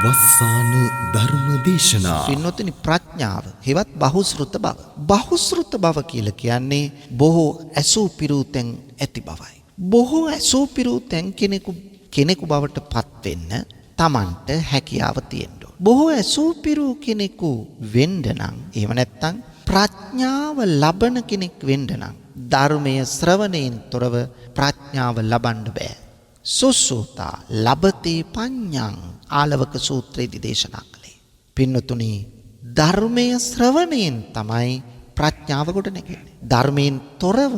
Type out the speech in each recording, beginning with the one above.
වස්සාන ධර්ම දේශනා පින්නොතනි ප්‍රඥාව හෙවත් බහුශෘත බව. බහුශෘත බව කියලා කියන්නේ බොහෝ ඇසූ පිරූතෙන් ඇති බවයි. බොහෝ ඇසූ පිරූතෙන් කෙනෙකු බවට පත් වෙන්න Tamanට හැකියාව තියෙන්න ඕන. බොහෝ ඇසූ පිරූ කෙනෙකු වෙන්න නම් එහෙම නැත්නම් ප්‍රඥාව ලබන කෙනෙක් වෙන්න නම් ධර්මයේ ශ්‍රවණයෙන් තොරව ප්‍රඥාව ලබන්න බෑ. සුසුතා ලබති පඤ්ඤං ආලවක සූත්‍රයේදී දේශනා කළේ. පින්නතුනි ධර්මයේ ශ්‍රවණයෙන් තමයි ප්‍රඥාව කොට නැගෙන්නේ. ධර්මයෙන් තොරව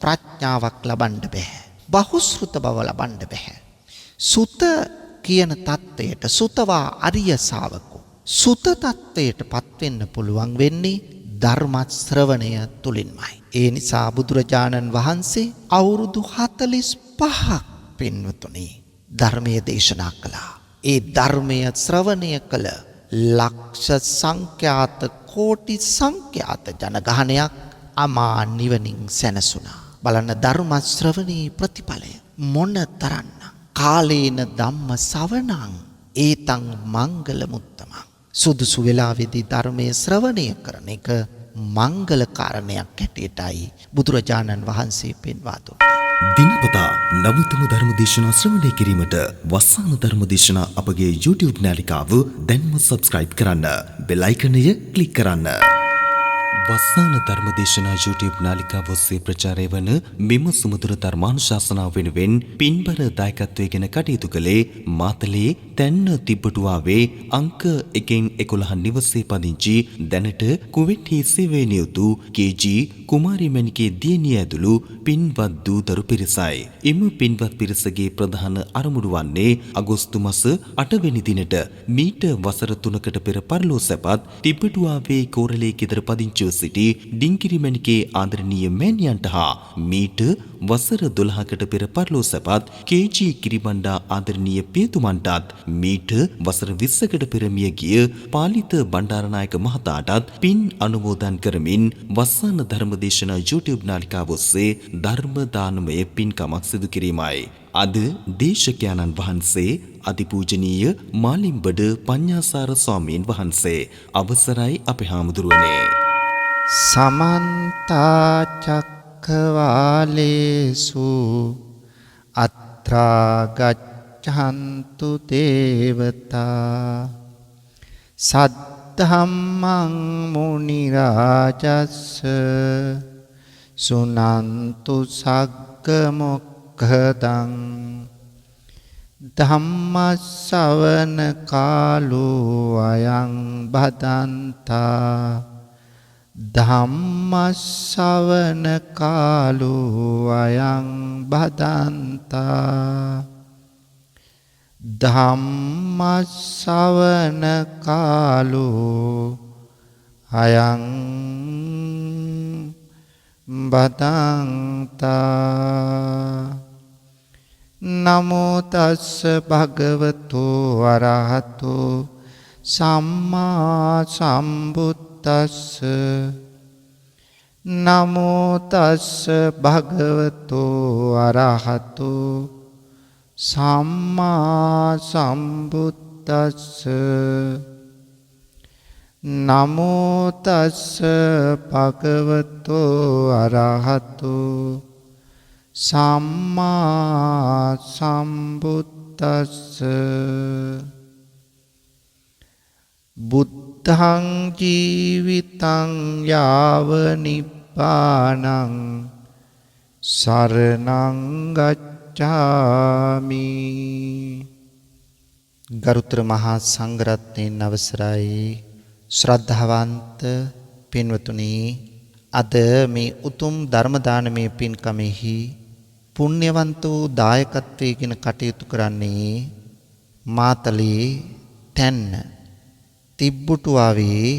ප්‍රඥාවක් ලබන්න බෑ. බහුශෘත බව ලබන්න බෑ. සුත කියන தත්වයට සුතවා අරිය ශාවකෝ සුත தත්වයටපත් වෙන්න පුළුවන් වෙන්නේ ධර්ම ශ්‍රවණය තුලින්මයි. ඒ නිසා බුදුරජාණන් වහන්සේ අවුරුදු 45ක් පින්වතුනි ධර්මයේ දේශනා කළා. ඒ ධර්මයේ ශ්‍රවණය කළ ලක්ෂ සංඛ්‍යාත කෝටි සංඛ්‍යාත ජනගහනයක් අමා නිවනින් සැනසුණා. බලන්න ධර්ම ශ්‍රවණී ප්‍රතිඵලය මොන තරම්නම් කාලේන ධම්ම ශ්‍රවණං ඒතං මංගල මුත්තමං. සුදුසු වෙලාවේදී ධර්මයේ ශ්‍රවණය කරන එක මංගල කාරණයක් හැටියටයි බුදුරජාණන් වහන්සේ පෙන්වා දුන්නේ. දිනපතා නවතම ධර්ම දේශනා ශ්‍රවණය කිරීමට වස්සාන ධර්ම දේශනා අපගේ YouTube නාලිකාව දැන්ම subscribe කරන්න. බෙල් අයිකනය ක්ලික් කරන්න. වස්සාන ධර්ම දේශනා YouTube නාලිකාව ඔස්සේ ප්‍රචාරය වන මෙම සුමధుර ධර්මානුශාසනාව වෙනුවෙන් පින්බර දායකත්වයෙන් කටයුතු කළේ මාතලේ තැන්න තිබ්බටුවාවේ අංක 1-11 නිවසේ පදිංචි දැනට කුවෙට්ටි සේවයේ නියුතු KG කුමාරි මණිකේ දියණිය ඇතුළු පින්වත් දූදරු පිරිසයි. එම පින්වත් පිරිසගේ ප්‍රධාන අරමුණු වන්නේ අගෝස්තු මාස 8 වෙනි දිනට මීට වසර 3කට පෙර පරලෝ සැපත් තිබ්බටුවාවේ කෝරළේ ගෙදර පදිංචිව සිටි ඩිංගිරි මණිකේ ආදරණීය මෑණියන්ට හා මීට වසර 12කට පෙර පරලෝ සැපත් KG කිරිබණ්ඩා ආදරණීය පියතුමන්ටත් මීට වසර 20කට පෙර මිය ගිය පාලිත බණ්ඩාරනායක මහතාටත් පින් අනුමෝදන් කරමින් වස්සාන ධර්මදේශනා YouTube නාලිකාව ඔස්සේ ධර්ම දානමය පින්කමක් සිදු කිරීමයි. අද දේශකයන්න් වහන්සේ අතිපූජනීය මාලිම්බඩ පඤ්ඤාසාර ස්වාමීන් වහන්සේ අවසරයි අපේ හාමුදුරුවනේ. සමන්ත චක්කවාලේසු අත්‍රා ගච්ඡන්තු දේවතා සද්ධම්මං මුනි රාජස්ස සුනන්තු සග්ග මොක්ඛදං ධම්ම ශ්‍රවණ කාලෝ අයං බදන්තා ධම්ම ශ්‍රවණ කාලෝ අයං බදන්තා ධම්ම ශ්‍රවණ කාලෝ අයං බදන්තා. නමෝ තස්ස භගවතු අරහතෝ සම්මා සම්බුද්දස්ස නමෝ තස්ස භගවතු අරහතෝ සම්මා සම්බුද්දස්ස නමෝ තස්ස භගවතු අරහතෝ සම්මා සම්බුද්දස්ස. බුද්ධං ජීවිතං යාව නිබ්බානං සරණං ගච්ඡාමි. ගරුතර මහා සංඝරත්නයන් අවසරයි ශ්‍රද්ධාවන්ත පින්වතුනි, අද මේ උතුම් ධර්ම දානමය පින්කමෙහි පුණ්‍යවන්ත වූ දායකත්වයෙන් කටයුතු කරන්නේ මාතලේ තැන්න තිබ්බටුවාවේ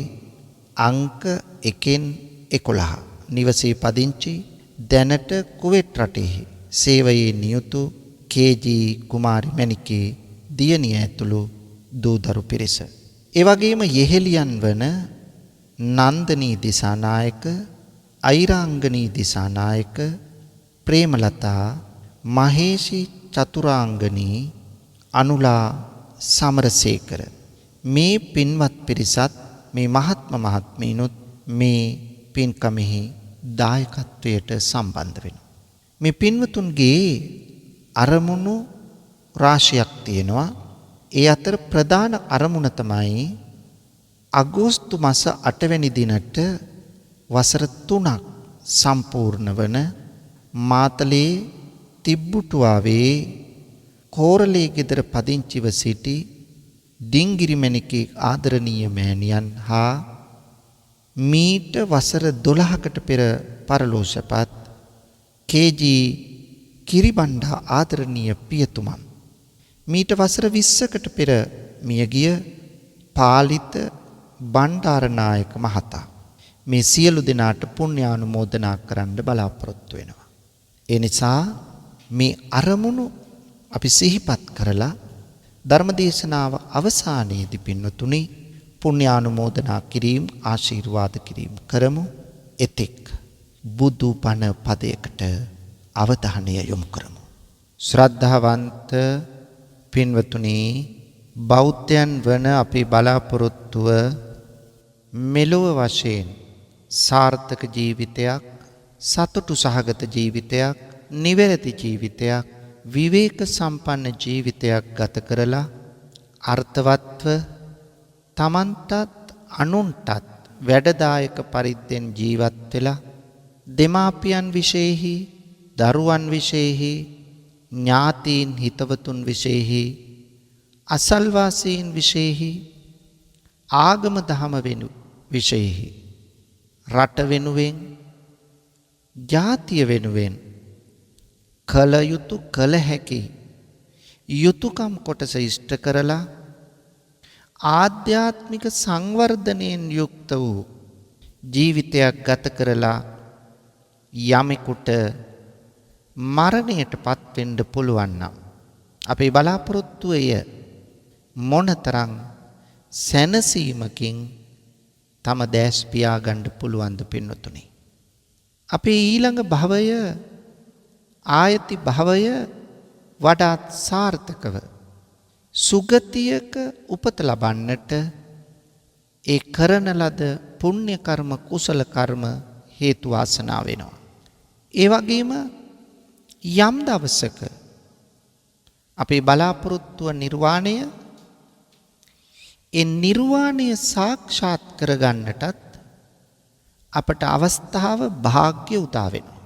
අංක 1-11 නිවසේ පදිංචි දැනට කුවේට් රටේ සේවයේ නියුතු KG කුමාරි මණිකේ දියණිය ඇතුළු දූදරු පිරිස. ඒ වගේම යෙහෙලියන් වන නන්දනී දිසානායක, අයිරාංගනී දිසානායක, ප්‍රේමලතා, මහේෂි චතුරාංගනී, අනුලා සමරසේකර මේ පින්වත් පිරිසත් මේ මහත්ම මහත්මීනුත් මේ පින්කමෙහි දායකත්වයට සම්බන්ධ වෙනවා. මේ පින්වතුන්ගේ අරමුණු රාශියක් තියෙනවා. ඒ අතර ප්‍රධාන අරමුණ තමයි අගෝස්තු මාස 8 වෙනි දිනට වසර 3ක් සම්පූර්ණ වන මාතලේ තිබ්බුටුවාවේ කෝරළේ ගෙදර පදිංචිව සිටි ඩිංගිරිමැණිකේ ආදරණීය මෑණියන් හා මීට වසර 12කට පෙර පරලෝසපත් කේ.ජී. කිරිබණ්ඩා ආදරණීය පියතුමන් මීට වසර 20කට පෙර මියගිය පාලිත බණ්ඩාරනායක මහතා මේ සියලු දෙනාට පුණ්‍යානුමෝදනා කරන්න බලාපොරොත්තු වෙනවා. ඒ නිසා මේ අරමුණු අපි සිහිපත් කරලා ධර්මදේශනාව අවසානයේදී පින්වතුනි පුණ්‍යානුමෝදනා කිරීම ආශිර්වාද කිරීම කරමු. එතෙක් බුදු බණ පදයකට අවධානය යොමු කරමු. ශ්‍රද්ධාවන්ත පින්වතුනි බෞද්ධයන් වන අපේ බලාපොරොත්තුව මෙලොව වශයෙන් සාර්ථක ජීවිතයක්, සතුටු සහගත ජීවිතයක්, නිවැරදි ජීවිතයක්, විවේක සම්පන්න ජීවිතයක් ගත කරලා අර්ථවත්ව තමන්ටත් අනුන්ටත් වැඩදායක පරිද්දෙන් ජීවත් වෙලා දෙමාපියන් විශේෂෙහි, දරුවන් විශේෂෙහි, ඥාතීන් හිතවතුන් විශේෂෙහි, අසල්වාසීන් විශේෂෙහි, ආගම දහම විශේෂෙහි, රට වෙනුවෙන්, ජාතිය වෙනුවෙන් කල යුතු කල හැකි යුතුයකම් කොටස ඉෂ්ට කරලා ආධ්‍යාත්මික සංවර්ධනයෙන් යුක්ත වූ ජීවිතයක් ගත කරලා යමෙකුට මරණයටපත් වෙන්න පුළුවන් නම් අපේ බලාපොරොත්තුව එය මොනතරම් සැනසීමකින් තම දැස් පියාගන්න පුළුවන්ද පින්වතුනි. අපේ ඊළඟ භවය ආයති භවය වඩාත් සාර්ථකව සුගතියක උපත ලබන්නට ඒ කරන ලද පුණ්‍ය කර්ම කුසල කර්ම හේතු වාසනා වෙනවා. ඒ වගේම යම් දවසක අපේ බලාපොරොත්තුව නිර්වාණය, ඒ නිර්වාණය සාක්ෂාත් කරගන්නටත් අපට අවස්ථාව භාග්‍ය උදා වෙනවා.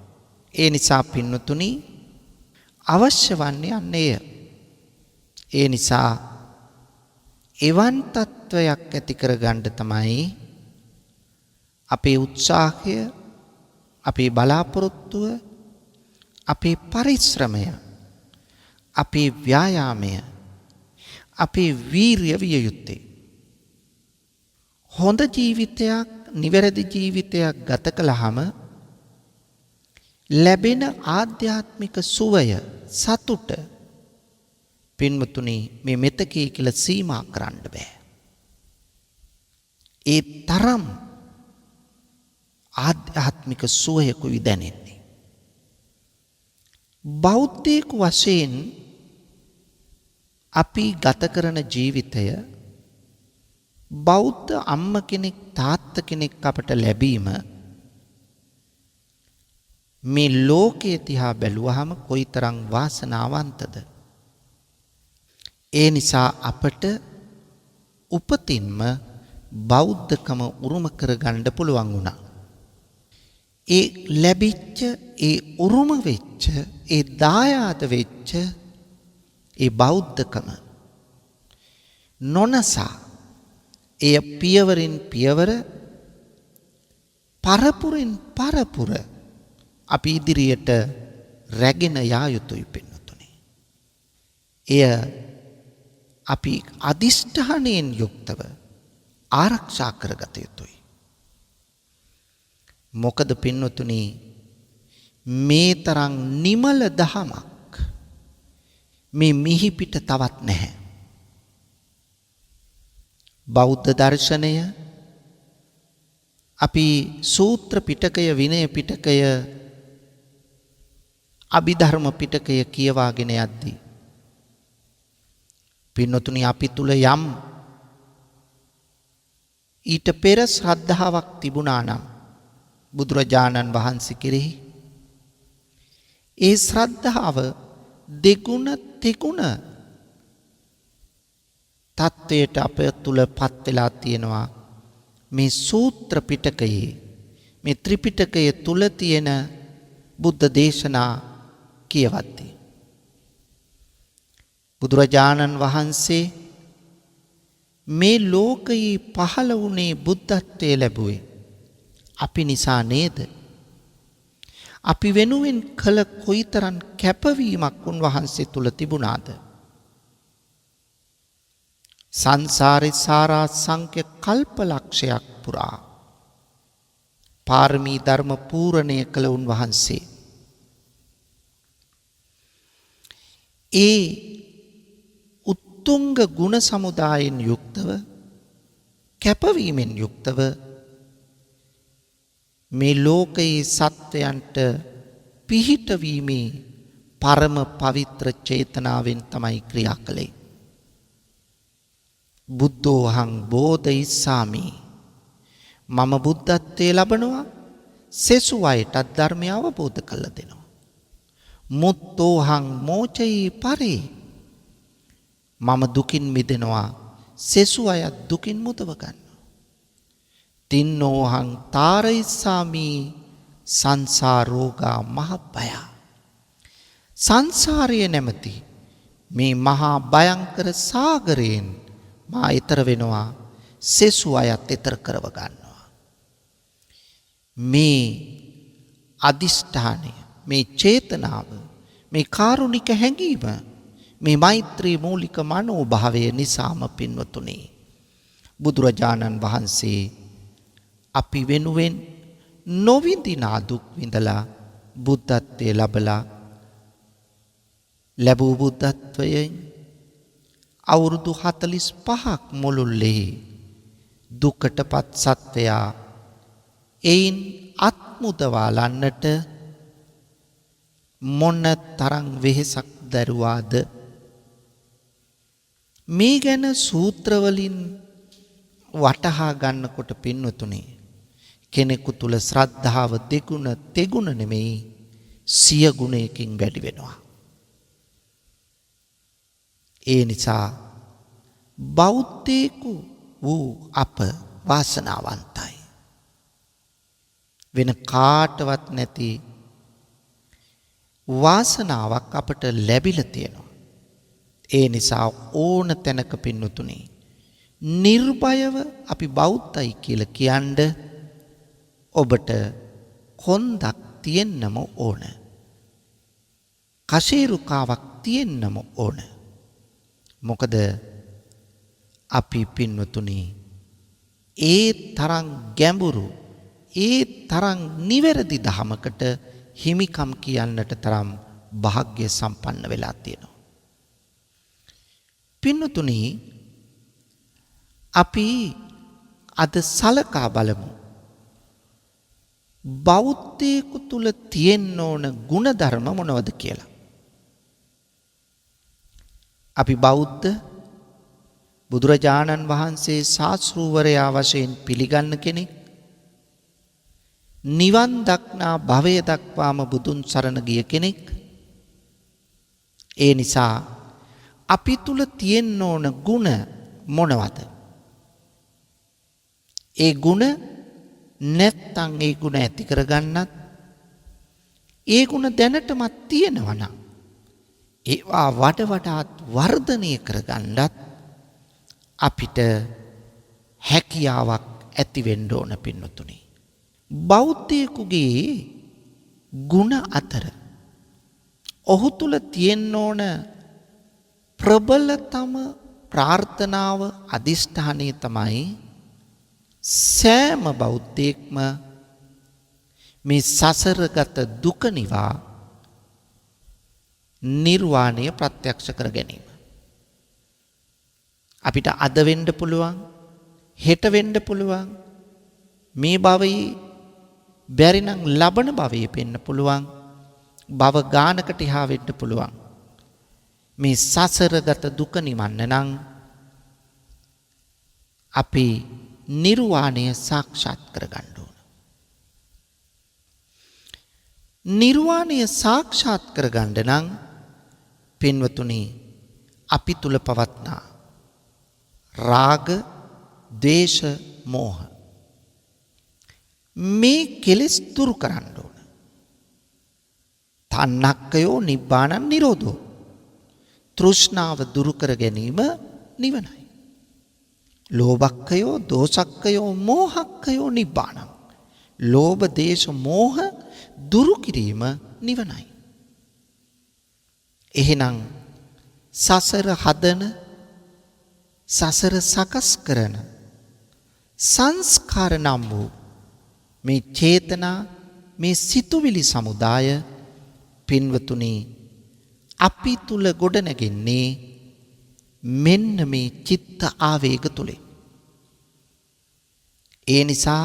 ඒ නිසා පින්වතුනි අවශ්‍ය වන්නේ අන්නේය. ඒ නිසා එවන් තත්වයක් ඇති කරගන්න තමයි අපේ උත්සාහය, අපේ බලාපොරොත්තුව, අපේ පරිශ්‍රමය, අපේ ව්‍යායාමය, අපේ වීරිය විය යුත්තේ. හොඳ ජීවිතයක්, නිවැරදි ජීවිතයක් ගත කළාම ලැබෙන ආධ්‍යාත්මික සුවය, සතුට පින්වතුනි මේ මෙතකේ කියලා සීමා කරන්න බෑ. ඒ තරම් ආධ්‍යාත්මික සුවයකුයි දැනෙන්නේ. බෞද්ධයෙකු වශයෙන් අපි ගත කරන ජීවිතය බෞද්ධ අම්ම කෙනෙක්, තාත්ත කෙනෙක් අපට ලැබීම මේ ලෝකයේ තිහා බැලුවහම කොයිතරම් වාසනාවන්තද. ඒ නිසා අපට උපතින්ම බෞද්ධකම උරුම කරගන්න පුළුවන් වුණා. ඒ ලැබිච්ච, ඒ උරුම වෙච්ච, ඒ දායාද වෙච්ච ඒ බෞද්ධකම නොනසා එය පියවරින් පියවර, පරපුරින් පරපුර අපි ඉදිරියට රැගෙන යා යුතුයි පින්වතුනි. එය අපි අදිෂ්ඨානයෙන් යුක්තව ආරක්ෂා කරගත යුතුයි. මොකද පින්වතුනි මේ තරම් නිමල දහමක් මේ මිහි පිට තවත් නැහැ. බෞද්ධ දර්ශනය අපි සූත්‍ර පිටකය, විනය පිටකය, අභිධර්ම පිටකය කියවාගෙන යද්දී පින්වතුනි අපි තුල යම් ඊට පෙර ශ්‍රද්ධාවක් තිබුණා නම් බුදුරජාණන් වහන්සේ කෙරෙහි ඒ ශ්‍රද්ධාව දෙගුණ තෙගුණ තත්වයට අප තුල පත් වෙලා තියෙනවා මේ සූත්‍ර පිටකයේ මේ ත්‍රිපිටකයේ තුල තියෙන බුද්ධ දේශනා කියවද්දී බුදුරජාණන් වහන්සේ මේ ලෝකයේ පහළ වුණේ බුද්ධත්වයේ ලැබුවේ අපි නිසා නේද? අපි වෙනුවෙන් කළ කොයිතරම් කැපවීමක් උන්වහන්සේ තුල තිබුණාද? සංසාරේ සාරා සංඛ්‍ය කල්පලක්ෂයක් පුරා පාරමී ධර්ම පූර්ණය කළ උන්වහන්සේ ඒ උත්තුංග ගුණ සමුදායෙන් යුක්තව කැපවීමෙන් යුක්තව මේ ලෝකයේ සත්වයන්ට පිහිටවීමේ පරම පවිත්‍ර චේතනාවෙන් තමයි ක්‍රියා කළේ. බුද්ධෝහං බෝධිසාමි මම බුද්ධත්වයේ ලබනවා සෙසු අයටත් ධර්මය අවබෝධ කරලා දෙනවා. මුත්තෝහං මෝචයි පරේ මම දුකින් මිදෙනවා සෙසු අයත් දුකින් මුදව ගන්නවා. තින්නෝහං තාරයිසාමි සංසාරෝගා මහබය සංසාරයේ නැමැති මේ මහා භයංකර සාගරයෙන් මා ඈතර වෙනවා සෙසු අයත් ඈතර කරව ගන්නවා. මේ අදිෂ්ඨානය මේ චේතනාව මේ කාරුණික හැඟීම මේ මෛත්‍රී මූලික මනෝභාවය නිසාම පින්වතුනි බුදුරජාණන් වහන්සේ අපි වෙනුවෙන් නොවිඳිනා දුක් විඳලා බුද්ධත්වයේ ලැබලා ලැබූ බුද්ධත්වයෙන් අවුරුදු 45ක් මුළුල්ලේ දුකටපත් සත්වයා එයින් අත්මුදවාලන්නට මොන තරම් වෙහෙසක් දරුවාද මේ ගැන සූත්‍රවලින් වටහා ගන්නකොට පින්වතුනි කෙනෙකු තුල ශ්‍රද්ධාව දෙගුණ තෙගුණ නෙමෙයි සිය ගුණයකින් වැඩි වෙනවා. ඒ නිසා බෞද්ධයෙකු වූ අප වාසනාවන්තයි. වෙන කාටවත් නැති වාසනාවක් අපට ලැබිලා තියෙනවා. ඒ නිසා ඕන තැනක පින්වතුනි නිර්භයව අපි බෞද්ධයි කියලා කියන්න ඔබට කොන්දක් තියෙන්නම ඕන. කශේරුකාවක් තියෙන්නම ඕන. මොකද අපි පින්වතුනි ඒ තරම් ගැඹුරු ඒ තරම් නිවැරදි ධමයකට හිමිකම් කියන්නට තරම් වාග්ය සම්පන්න වෙලා තියෙනවා. පින්වතුනි අපි අද සලකා බලමු බෞද්ධයෙකු තුල තියෙන්න ඕන ගුණධර්ම මොනවද කියලා. අපි බෞද්ධ බුදුරජාණන් වහන්සේ ශාස්ත්‍රූවරයා වශයෙන් පිළිගන්න කෙනෙක් නිවන් දක්නා භවය දක්වාම බුදුන් සරණ ගිය කෙනෙක්. ඒ නිසා අපි තුල තියෙන්න ඕන ගුණ මොනවද? ඒ ගුණ නැත්තම් ඒ ගුණ ඇති කරගන්නත් ඒ ගුණ දැනටමත් තියෙනවා නම් ඒවා වඩාත් වර්ධනය කරගන්නත් අපිට හැකියාවක් ඇති වෙන්න ඕන පින්වතුනි. බෞද්ධයෙකුගේ ගුණ අතර ඔහු තුල තියෙන්න ඕන ප්‍රබලතම ප්‍රාර්ථනාව අදිෂ්ඨානය තමයි සෑම බෞද්ධයෙක්ම මේ සසරගත දුක නිවා නිර්වාණය ප්‍රත්‍යක්ෂ කර ගැනීම. අපිට අද වෙන්න පුළුවන් හෙට වෙන්න පුළුවන් මේ භවයේ බැරි නම් ලබන භවයේ වෙන්න පුළුවන් භව ගානකට එහා වෙන්න පුළුවන්. මේ සසරගත දුක නිවන්න නම් අපි නිර්වාණය සාක්ෂාත් කරගන්න ඕන. නිර්වාණය සාක්ෂාත් කරගන්න නම් පින්වතුනි අපි තුල පවත්නා රාග, ද්වේෂ, මෝහ මේ කෙලෙස් දුරු කරන්න ඕන. තණ්හක්කයෝ නිබ්බානං නිරෝධෝ. තෘෂ්ණාව දුරු කර ගැනීම නිවනයි. ලෝභක්කයෝ, දෝසක්කයෝ, මෝහක්කයෝ නිබ්බානං. ලෝභ, දේශ, මෝහ දුරු කිරීම නිවනයි. එහෙනම් සසර හදන, සසර සකස් කරන සංස්කාර නම් වූ මේ චේතනා, මේ සිතුවිලි සමුදාය පින්වතුනි අපි තුල ගොඩනැගෙන්නේ මෙන්න මේ චිත්ත ආවේග තුලින්. ඒ නිසා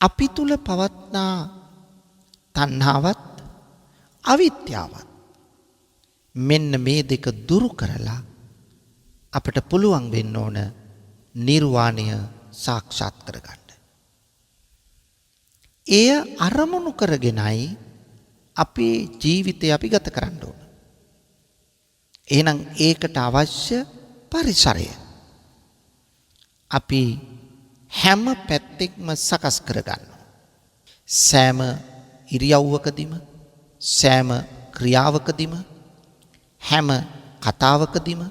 අපි තුල පවත්නා තණ්හාවත් අවිද්‍යාවත් මෙන්න මේ දෙක දුරු කරලා අපට පුළුවන් වෙන්න ඕන නිර්වාණය සාක්ෂාත් කරගන්න. එය අරමුණු කරගෙනයි අපේ ජීවිතය අපි ගත කරන්න ඕන. එහෙනම් ඒකට අවශ්‍ය පරිසරය අපි හැම පැත්තෙක්ම සකස් කරගන්න. සෑම ඉරියව්වකදීම, සෑම ක්‍රියාවකදීම, හැම කතාවකදීම,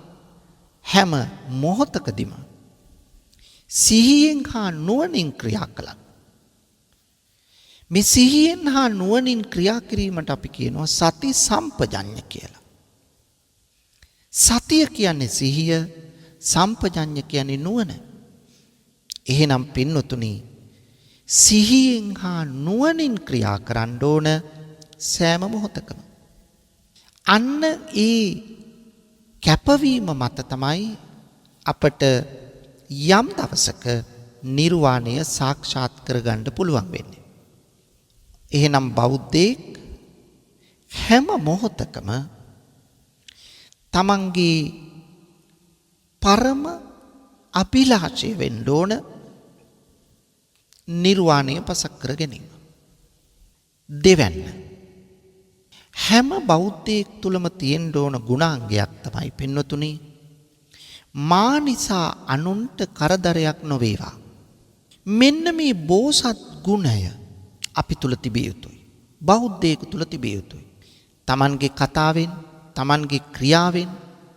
හැම මොහොතකදීම සිහියෙන් හා නුවණින් ක්‍රියා කළා. මේ සිහියෙන් හා නුවණින් ක්‍රියා කිරීමට අපි කියනවා සති සම්පජඤ්ඤ කියලා. සතිය කියන්නේ සිහිය, සම්පජඤ්ඤ කියන්නේ නුවණ. එහෙනම් පින්වතුනි සිහියෙන් හා නුවණින් ක්‍රියා කරන්න ඕන සෑම මොහොතකම. අන්න ඒ කැපවීම මත තමයි අපට යම් දවසක නිර්වාණය සාක්ෂාත් කරගන්න පුළුවන් වෙන්නේ. එහෙනම් බෞද්ධයෙක් හැම මොහොතකම තමන්ගේ පරම අභිලාෂය වෙන්න ඕන නිර්වාණය පසක් කර ගැනීම. දෙවැන්න හැම බෞද්ධයෙක් තුලම තියෙන්න ඕන ගුණාංගයක් තමයි පින්වතුනි මා නිසා අනුන්ට කරදරයක් නොවේවා. මෙන්න මේ බෝසත් ගුණය අපි තුල තිබිය යුතුයි. බෞද්ධයෙකු තුල තිබිය යුතුයි. තමන්ගේ කතාවෙන්, තමන්ගේ ක්‍රියාවෙන්,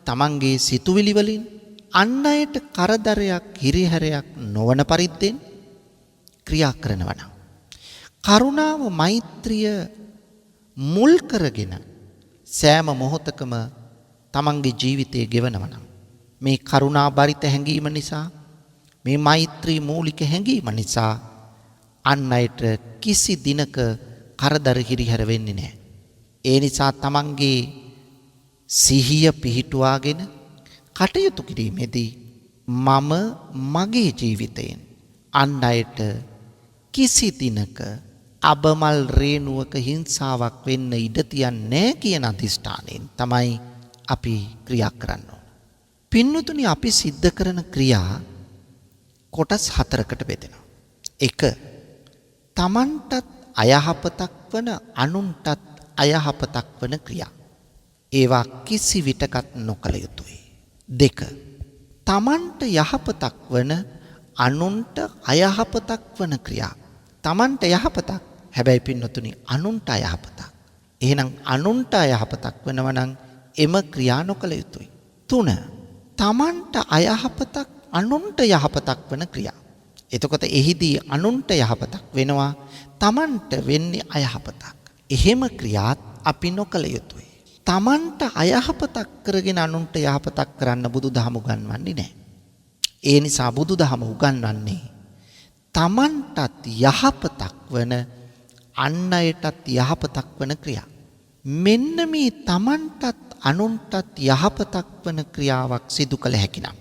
තමන්ගේ සිතුවිලි වලින් අන් අයට කරදරයක්, හිරිහැරයක් නොවන පරිද්දෙන් ක්‍රියා කරනවා නම් කරුණාව, මෛත්‍රිය මුල් කරගෙන සෑම මොහොතකම තමන්ගේ ජීවිතය ගෙවනවා නම් මේ කරුණා බරිත හැඟීම නිසා, මේ මෛත්‍රී මූලික හැඟීම නිසා අන් අයට කිසි දිනක කරදර හිරිහැර වෙන්නේ නැහැ. ඒ නිසා තමන්ගේ සිහිය පිහිටුවාගෙන කටයුතු කිරීමේදී මම මගේ ජීවිතයෙන් අන් අයට කිසි දිනක අබමල් රේණුවක හිංසාවක් වෙන්න ඉඩ තියන්නේ නැහැ කියන අදිෂ්ඨානයෙන් තමයි අපි ක්‍රියා කරන්න ඕන. පින්වතුනි අපි සිද්ධ කරන ක්‍රියා කොටස් 4කට බෙදෙනවා. 1. තමන්ටත් අයහපතක් වන අනුන්ටත් අයහපතක් වන ක්‍රියා. ඒවා කිසි විටකත් නොකළ යුතුයි. 2. තමන්ට යහපතක් වන අනුන්ට අයහපතක් වන ක්‍රියා. තමන්ට යහපතක් හැබැයි පින්වතුනි අනුන්ට අයහපතක්. එහෙනම් අනුන්ට අයහපතක් වෙනවා නම් එම ක්‍රියා නොකළ යුතුයි. 3. තමන්ට අයහපතක් අනුන්ට යහපතක් වන ක්‍රියා. එතකොට එහිදී අනුන්ට යහපතක් වෙනවා, තමන්ට වෙන්නේ අයහපතක්. එහෙම ක්‍රියාත් අපි නොකළ යුතුයි. තමන්ට අයහපතක් කරගෙන අනුන්ට යහපතක් කරන්න බුදුදහම උගන්වන්නේ නැහැ. ඒ නිසා බුදුදහම උගන්වන්නේ තමන්ටත් යහපතක් වන අන් අයටත් යහපතක් වන ක්‍රියා. මෙන්න මේ තමන්ටත් අනුන්ටත් යහපතක් වන ක්‍රියාවක් සිදු කළ හැකි නම්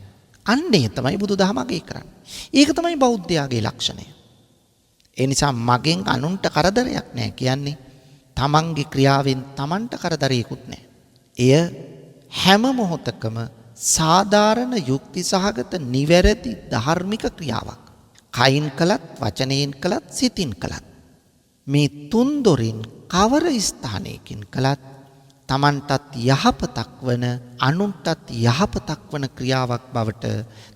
අන්නේ තමයි බුදුදහම අගය කරන්නේ. ඒක තමයි බෞද්ධයාගේ ලක්ෂණය. ඒ නිසා මගෙන් අනුන්ට කරදරයක් නැහැ කියන්නේ තමන්ගේ ක්‍රියාවෙන් තමන්ට කරදරයකුත් නැහැ. එය හැම මොහොතකම සාධාරණ යුක්ති සහගත නිවැරදි ධාර්මික ක්‍රියාවක්. කයින් කළත් වචනයෙන් කළත් සිතින් කළත් මේ තුන් දොරින් කවර ස්ථානයකින් කළත් තමන්ටත් යහපතක් වන අනුන්ටත් යහපතක් වන ක්‍රියාවක් බවට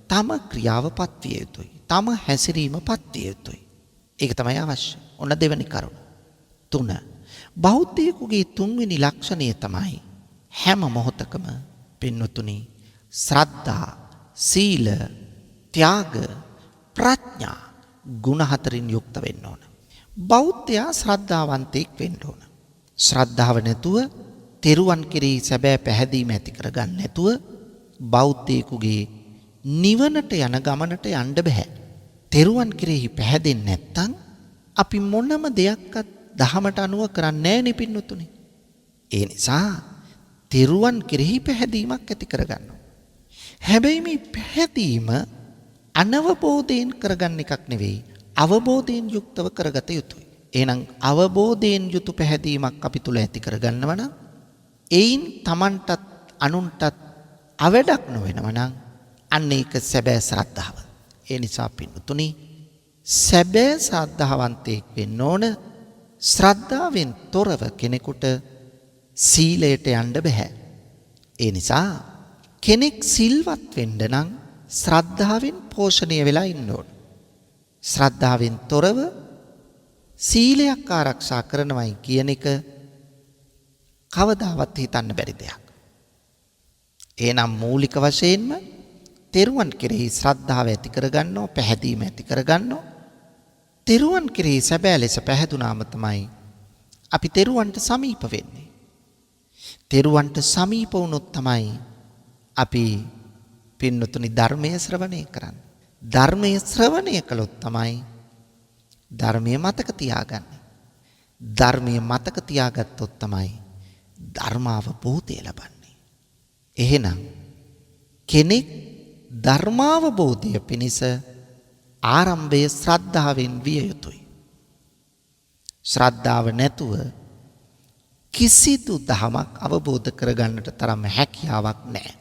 තම ක්‍රියාව පත්විය යුතුයි. තම හැසිරීම පත්විය යුතුයි. ඒක තමයි අවශ්‍ය. ඔන්න දෙවෙනි කරුණ. 3. බෞද්ධයෙකුගේ තුන්වෙනි ලක්ෂණය තමයි හැම මොහොතකම පින්වතුනි ශ්‍රද්ධා, සීල, ත්‍යාග, ප්‍රඥා ගුණ හතරින් යුක්ත වෙන්න ඕන. බෞද්ධයා ශ්‍රද්ධාවන්තයෙක් වෙන්න ඕන. ශ්‍රද්ධාව නැතුව තෙරුවන් කෙරෙහි සැබෑ පැහැදීම ඇති කරගන්න නැතුව බෞද්ධයෙකුගේ නිවනට යන ගමනට යන්න බෑ. තෙරුවන් කෙරෙහි පැහැදෙන්නේ නැත්නම් අපි මොනම දෙයක්වත් දහමට අනුව කරන්නේ නැහැ පින්නතුනි. ඒ නිසා තෙරුවන් කෙරෙහි පැහැදීමක් ඇති කරගන්න. හැබැයි මේ පැහැදීම අනවබෝධයෙන් කරගන්න එකක් නෙවෙයි. අවබෝධයෙන් යුක්තව කරගත යුතුයි. එහෙනම් අවබෝධයෙන් යුතු පැහැදීමක් අපි තුල ඇති කරගන්නව නම් එයින් Tamanටත් අනුන්ටත් අවඩක් නොවෙනව නම් අන්න ඒක සැබෑ ශ්‍රද්ධාව. ඒ නිසා පින්තුනි සැබෑ ශ්‍රද්ධාවන්තයෙක් වෙන්න ඕන. ශ්‍රද්ධාවෙන් තොරව කෙනෙකුට සීලයට යන්න බෑ. ඒ නිසා කෙනෙක් සිල්වත් වෙන්න නම් ශ්‍රද්ධාවෙන් පෝෂණය වෙලා ඉන්න ඕන. ශ්‍රද්ධාවෙන් තොරව සීලයක් ආරක්ෂා කරනවයි කියන එක කවදාවත් හිතන්න බැරි දෙයක්. එහෙනම් මූලික වශයෙන්ම තෙරුවන් කෙරෙහි ශ්‍රද්ධාව ඇති කරගන්නෝ, පැහැදීම ඇති කරගන්නෝ. තෙරුවන් කෙරෙහි සැබෑ ලෙස පැහැදුනාම තමයි අපි තෙරුවන්ට සමීප වෙන්නේ. තෙරුවන්ට සමීප වුණොත් තමයි අපි පින්නතුනි ධර්මයේ ශ්‍රවණය කරන්නේ. ධර්මයේ ශ්‍රවණය කළොත් තමයි ධර්මයේ මතක තියාගන්නේ. ධර්මයේ මතක තියාගත්තොත් තමයි ධර්මාවබෝධය ලබන්නේ. එහෙනම් කෙනෙක් ධර්මාවබෝධය පිණිස ආරම්භයේ ශ්‍රද්ධාවෙන් විය යුතුයි. ශ්‍රද්ධාව නැතුව කිසිදු ධමයක් අවබෝධ කරගන්නට තරම් හැකියාවක් නැහැ.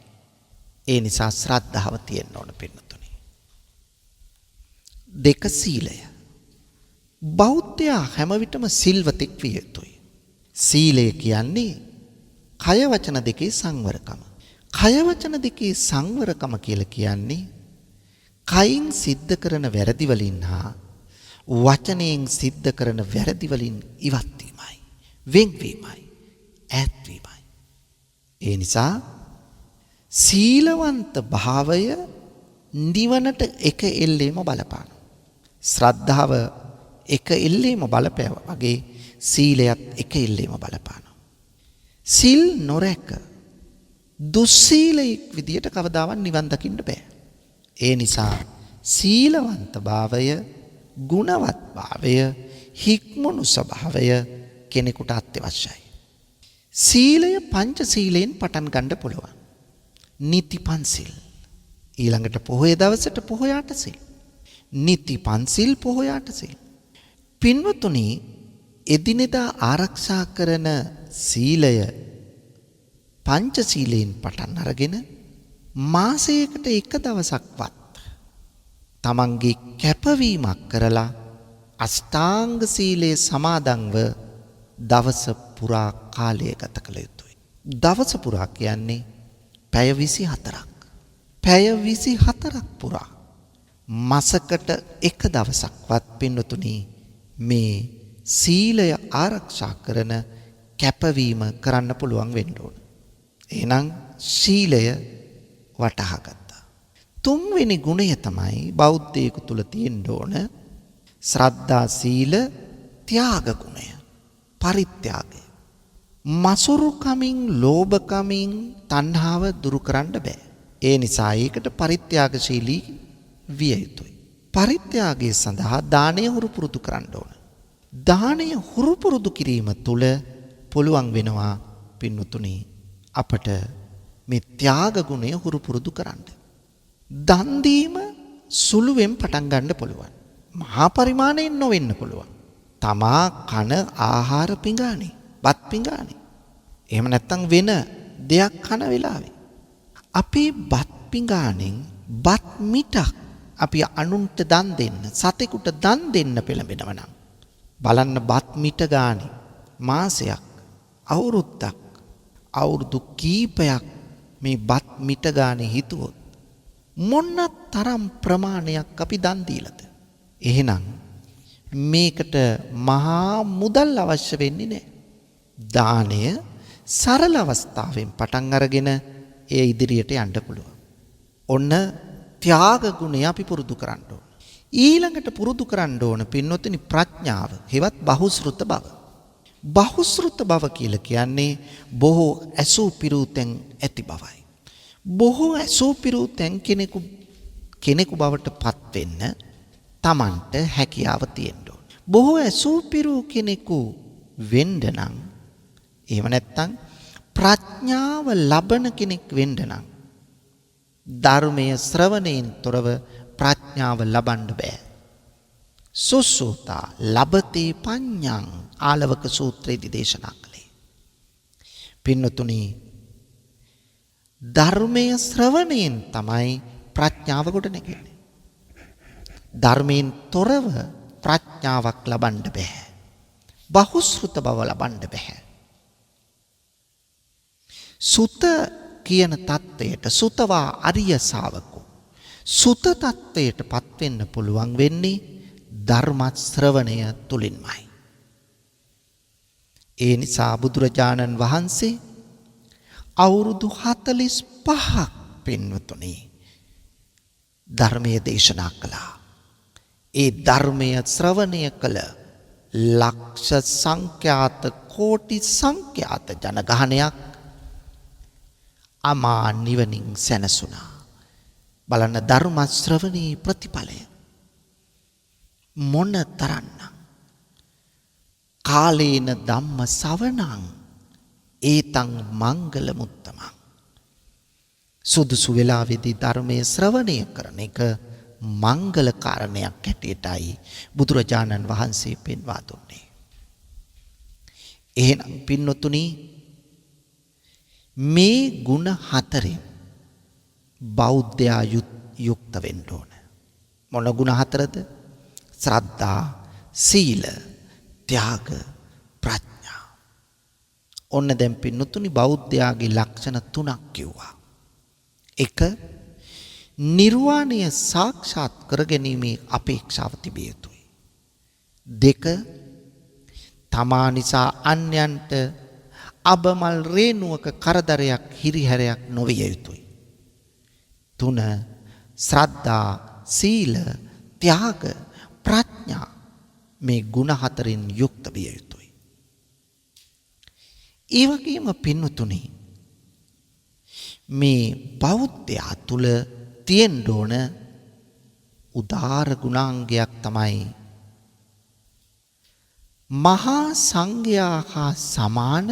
ඒ නිසා ශ්‍රද්ධාව තියෙන්න ඕන පින්නතුනි. 2 සීලය. බෞද්ධයා හැම විටම සිල්වතෙක් විය යුතුයි. සීලය කියන්නේ කය වචන දෙකේ සංවරකම. කය වචන දෙකේ සංවරකම කියලා කියන්නේ කයින් සිද්ධ කරන වැරදි වලින් හා වචනයෙන් සිද්ධ කරන වැරදි වලින් ඉවත් වීමයි, වෙන්වීමයි, ඈත් වීමයි. ඒ නිසා සීලවන්ත භාවය නිවනට එක එල්ලේම බලපාන. ශ්‍රද්ධාව එක එල්ලේම බලපෑවා වගේ සීලයත් එක එල්ලේම බලපානවා. සිල් නොරැක දුස්සීලෙක් විදියට කවදාවත් නිවන් දකින්න බෑ. ඒ නිසා සීලවන්ත භාවය, ගුණවත් භාවය, හික්මුණු ස්වභාවය කෙනෙකුට අත්‍යවශ්‍යයි. සීලය පංච සීලෙන් පටන් ගන්න පුළුවන්. නිති පන්සිල්. ඊළඟට පොහොය දවසට පොහොයාට සිල්. නිති පන්සිල් පොහොයාට සිල්. පින්වතුනි එදිනෙදා ආරක්ෂා කරන සීලය පංච සීලෙන් පටන් අරගෙන මාසයකට එක දවසක්වත් තමන්ගේ කැපවීමක් කරලා අෂ්ටාංග සීලයේ සමාදන්ව දවස පුරා කාලය ගත කළ යුතුයි. දවස පුරා කියන්නේ පැය 24ක්. පැය 24ක් පුරා මාසකට එක දවසක්වත් පින්නතුනි මේ සීලය ආරක්ෂා කරන කැපවීම කරන්න පුළුවන් වෙන්න ඕන. එහෙනම් සීලය වටහා ගත්තා. 3 වෙනි ගුණය තමයි බෞද්ධයෙකු තුල තියෙන්න ඕන ශ්‍රද්ධා, සීල, ත්‍යාග ගුණය. පරිත්‍යාගය. මසුරුකමින්, ලෝභකමින් තණ්හාව දුරු කරන්න බෑ. ඒ නිසා ඒකට පරිත්‍යාගශීලී විය යුතුයි. පරිත්‍යාගය සඳහා දානය හුරු පුරුදු කරන්න ඕන. දානය හුරු පුරුදු කිරීම තුළ පුළුවන් වෙනවා පින්වතුනි අපට මේ ත්‍යාග ගුණය හුරු පුරුදු කරන්න. දන් දීම සුළුවෙන් පටන් ගන්න පුළුවන්. මහා පරිමාණයෙන් නොවෙන්න පුළුවන්. තමා කන ආහාර පිඟානේ, බත් පිඟානේ. එහෙම නැත්නම් වෙන දෙයක් කන වෙලාවේ අපේ බත් පිඟානෙන් බත් මිටක් අපි අනුන්ට දන් දෙන්න, සතෙකුට දන් දෙන්න පෙළඹෙනවා නම් බලන්න බත් මිට ගානේ මාසයක්, අවුරුද්දක්, අවුරුදු කීපයක් මේ බත් මිට ගානේ හිතුවොත් මොන තරම් ප්‍රමාණයක් අපි දන් දීලාද? එහෙනම් මේකට මහා මුදල් අවශ්‍ය වෙන්නේ නැහැ. දානය සරල අවස්ථාවෙන් පටන් අරගෙන ඒ ඉදිරියට යන්න පුළුවන්. ඔන්න ත්‍යාග ගුණය අපි පුරුදු කරන්න ඕන. ඊළඟට පුරුදු කරන්න ඕන පින්නොතනි ප්‍රඥාව, හෙවත් බහුශෘත බව. බහුශෘත බව කියලා කියන්නේ බොහෝ ඇසූ පිරූතෙන් ඇති බවයි. බොහෝ ඇසූ පිරූතෙන් කෙනෙකු බවට පත් වෙන්න Tamanට හැකියාව තියෙන්න ඕන. බොහෝ ඇසූ පිරූ කෙනෙකු වෙන්න නම්, එහෙම නැත්නම් ප්‍රඥාව ලබන කෙනෙක් වෙන්න නම් ධර්මයේ ශ්‍රවණයෙන් තොරව ප්‍රඥාව ලබන්න බෑ. සුසුතා ලබතේ පඤ්ඤං ආලවක සූත්‍රයේදී දේශනා කළේ. පින්නතුනි, ධර්මයේ ශ්‍රවණයෙන් තමයි ප්‍රඥාව කොට නැගෙන්නේ. ධර්මයෙන් තොරව ප්‍රඥාවක් ලබන්න බෑ. බහුශෘත බව ලබන්න බෑ. සුත කියන தත්වයට, සුතවා අරිය ශාවකෝ, සුත தත්වයට පත් වෙන්න පුළුවන් වෙන්නේ ධර්ම ශ්‍රවණය තුලින්මයි. ඒ නිසා බුදුරජාණන් වහන්සේ අවුරුදු 45ක් පින්වතුනි ධර්මයේ දේශනා කළා. ඒ ධර්මයේ ශ්‍රවණය කළ ලක්ෂ සංඛ්‍යාත, කෝටි සංඛ්‍යාත ජනගහනයක් අමා නිවනින් සැනසුණා. බලන්න ධර්ම ශ්‍රවණී ප්‍රතිඵලය මොන තරම්නම්. කාලේන ධම්ම ශ්‍රවණං ඒතං මංගල මුත්තමං. සුදුසු වෙලාවේදී ධර්මයේ ශ්‍රවණය කරන එක මංගල කාරණයක් හැටියටයි බුදුරජාණන් වහන්සේ පෙන්වා දුන්නේ. එහෙනම් පින්නතුනි, මේ ගුණ හතරෙන් බෞද්ධයා යුක්ත වෙන්න ඕන. මොන ගුණ හතරද? ශ්‍රද්ධා, සීල, ත්‍යාග, ප්‍රඥා. ඔන්න දැන් පින්නතුනි බෞද්ධයාගේ ලක්ෂණ තුනක් කිව්වා. එක, නිර්වාණය සාක්ෂාත් කරගැනීමේ අපේක්ෂාව තිබිය යුතුයි. දෙක, තමා නිසා අන්‍යයන්ට අබමල් රේණුවක කරදරයක්, හිරිහැරයක් නොවිය යුතුයි. තුන, ශ්‍රද්ධා, සීල, ත්‍යාග, ප්‍රඥා මේ ගුණ හතරෙන් යුක්ත විය යුතුයි. ඒ වගේම පින්වතුනි, මේ බෞද්ධයා තුල තියෙන්න ඕන උදාර ගුණාංගයක් තමයි මහා සංඝයා හා සමාන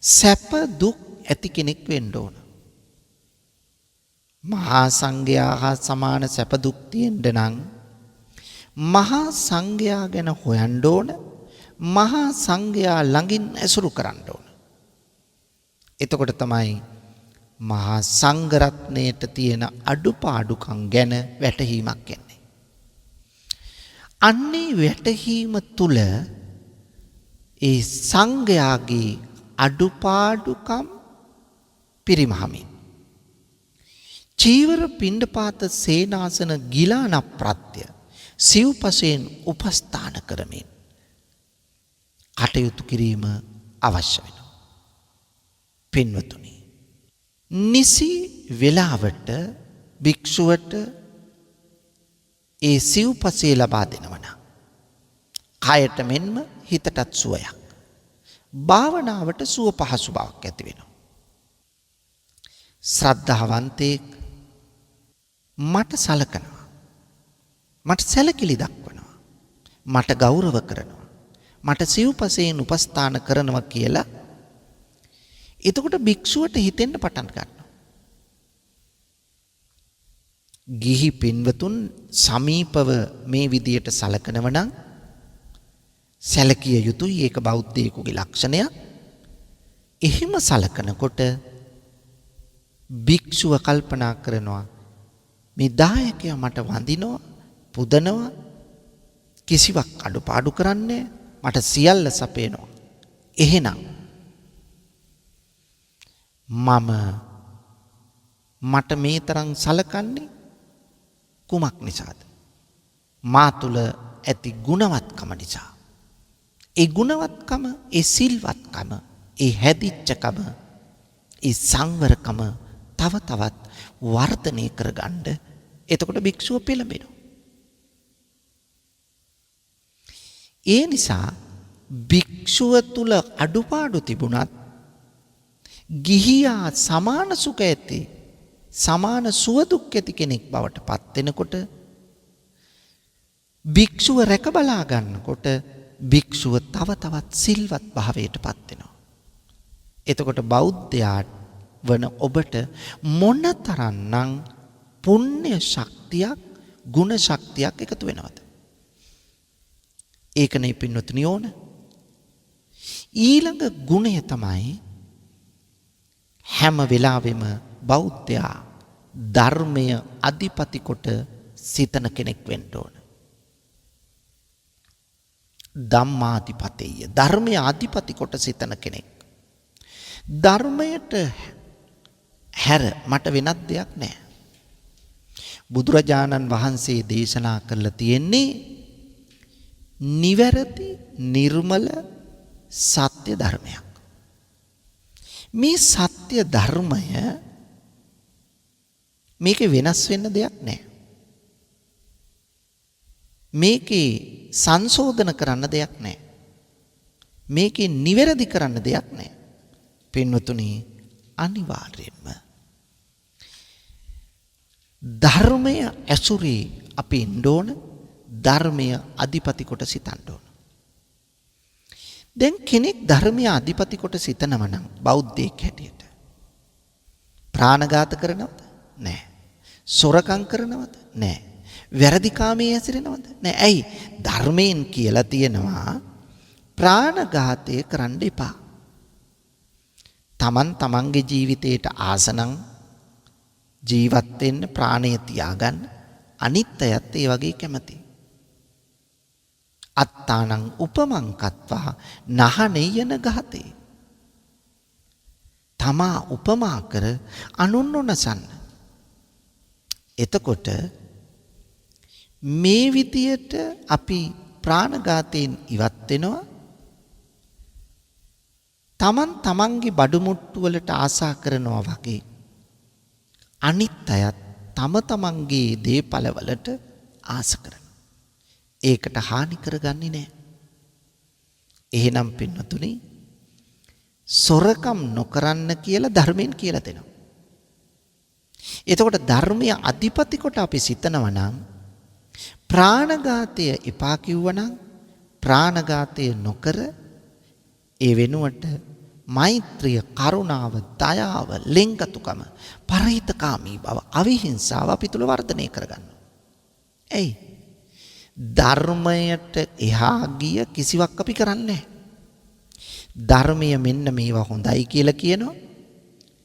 සැප දුක් ඇති කෙනෙක් වෙන්න ඕන. මහා සංඝයා හා සමාන සැප දුක් තියෙන්න නම් මහා සංඝයා ගැන හොයන්න ඕන. මහා සංඝයා ළඟින් ඇසුරු කරන්න ඕන. එතකොට තමයි මහා සංඝ රත්නයට තියෙන අඩුපාඩුකම් ගැන වැටහීමක් එන්නේ. අන්නේ වැටහීම තුල ඒ සංඝයාගේ අඩුපාඩුකම් පිරිමහමින් චීවර පිණ්ඩපාත සේනාසන ගිලාන ප්‍රත්‍ය සිව්පසයෙන් උපස්ථාන කරමින් කටයුතු කිරීම අවශ්‍ය වෙනවා. පින්වතුනි, නිසි වේලාවට භික්ෂුවට ඒ සිව්පසේ ලබා දෙනවා නම් කයට මෙන්ම හිතටත් සුවයක්, භාවනාවට සුව පහසු බවක් ඇති වෙනවා. ශ්‍රද්ධාවන්තයෙක් මට සලකනවා, මට සැලකිලි දක්වනවා, මට ගෞරව කරනවා, මට සිව්පසයෙන් උපස්ථාන කරනවා කියලා එතකොට භික්ෂුවට හිතෙන්න පටන් ගන්නවා. ගිහි පින්වතුන් සමීපව මේ විදියට සලකනව නම් සැලකිය යුතුයි. ඒක බෞද්ධයෙකුගේ ලක්ෂණයක්. එහෙම සලකනකොට භික්ෂුව කල්පනා කරනවා මේ දායකයා මට වඳිනවා, පුදනවා, කිසිවක් අඩුපාඩු කරන්නේ මට සියල්ල සපේනවා. එහෙනම් මට මේ තරම් සලකන්නේ කුමක් නිසාද? මා තුල ඇති ගුණවත්කම නිසා. ඒ ගුණවත්කම, ඒ සිල්වත්කම, ඒ හැදිච්චකම, ඒ සංවරකම තව තවත් වර්ධනය කරගන්න එතකොට භික්ෂුව පෙළඹෙනවා. ඒ නිසා භික්ෂුව තුල අඩුපාඩු තිබුණත් ගිහියා සමාන සුඛ ඇති, සමාන සුව දුක් ඇති කෙනෙක් බවට පත් වෙනකොට, භික්ෂුව රැක බලා ගන්නකොට භික්ෂුව තව තවත් සිල්වත් භාවයට පත් වෙනවා. එතකොට බෞද්ධයාට වන ඔබට මොනතරම්නම් පුණ්‍ය ශක්තියක්, ගුණ ශක්තියක් එකතු වෙනවද? ඒකනේ පින්වතුනි ඕන. ඊළඟ ගුණය තමයි හැම වෙලාවෙම බෞද්ධයා ධර්මය අධිපති කොට සිතන කෙනෙක් වෙන්න ඕන. ධම්මාධිපතේය, ධර්මය අධිපති කොට සිතන කෙනෙක්. ධර්මයට හැර මට වෙනත් දෙයක් නැහැ. බුදුරජාණන් වහන්සේ දේශනා කරලා තියෙන්නේ නිවැරදි, නිර්මල සත්‍ය ධර්මයක්. මේ සත්‍ය ධර්මය මේකේ වෙනස් වෙන්න දෙයක් නැහැ. මේකේ සංශෝධන කරන්න දෙයක් නැහැ. මේකේ නිවැරදි කරන්න දෙයක් නැහැ. පින්වතුනි, අනිවාර්යයෙන්ම ධර්මය ඇසුරේ අපි ඉන්න ඕන, ධර්මය අධිපති කොට සිතන්න ඕන. දැන් කෙනෙක් ධර්මය අධිපති කොට සිතනව නම් බෞද්ධයෙක් හැටියට ප්‍රාණඝාත කරනවද? නැහැ. සොරකම් කරනවද? නැහැ. වැරදිකාමයේ හැසිරෙනවද? නැහැ. ඇයි? ධර්මයෙන් කියලා තියෙනවා ප්‍රාණඝාතය කරන්න එපා. තමන්ගේ ජීවිතයට ආසනම් ජීවත් වෙන්න ප්‍රාණය තියාගන්න, අනිත් අයත් ඒ වගේ කැමති. අත්තානං උපමං කତ୍වා නහනෙයන ගහතේ. තමා උපමා කර අනුන් නොනසන්න. එතකොට මේ විදියට අපි ප්‍රාණඝාතයෙන් ඉවත් වෙනවා. තමන්ගේ බඩු මුට්ටු වලට ආසා කරනවා වගේ අනිත් අයත් තමන්ගේ දේපල වලට ආස කරනවා. ඒකට හානි කරගන්නේ නැහැ. එහෙනම් පින්වතුනි, සොරකම් නොකරන්න කියලා ධර්මයෙන් කියලා දෙනවා. එතකොට ධර්මයේ අධිපති කොට අපි සිතනවා නම් ප්‍රාණඝාතය එපා කිව්වනම් ප්‍රාණඝාතය නොකර ඒ වෙනුවට මෛත්‍රිය, කරුණාව, දයාව, ලෙන්ගතුකම, පරිහිතකාමී බව, අවිහිංසාව අපි තුල වර්ධනය කරගන්නවා. එයි ධර්මයට එහා ගිය කිසිවක් අපි කරන්නේ නැහැ. ධර්මය මෙන්න මේවා හොඳයි කියලා කියනවා.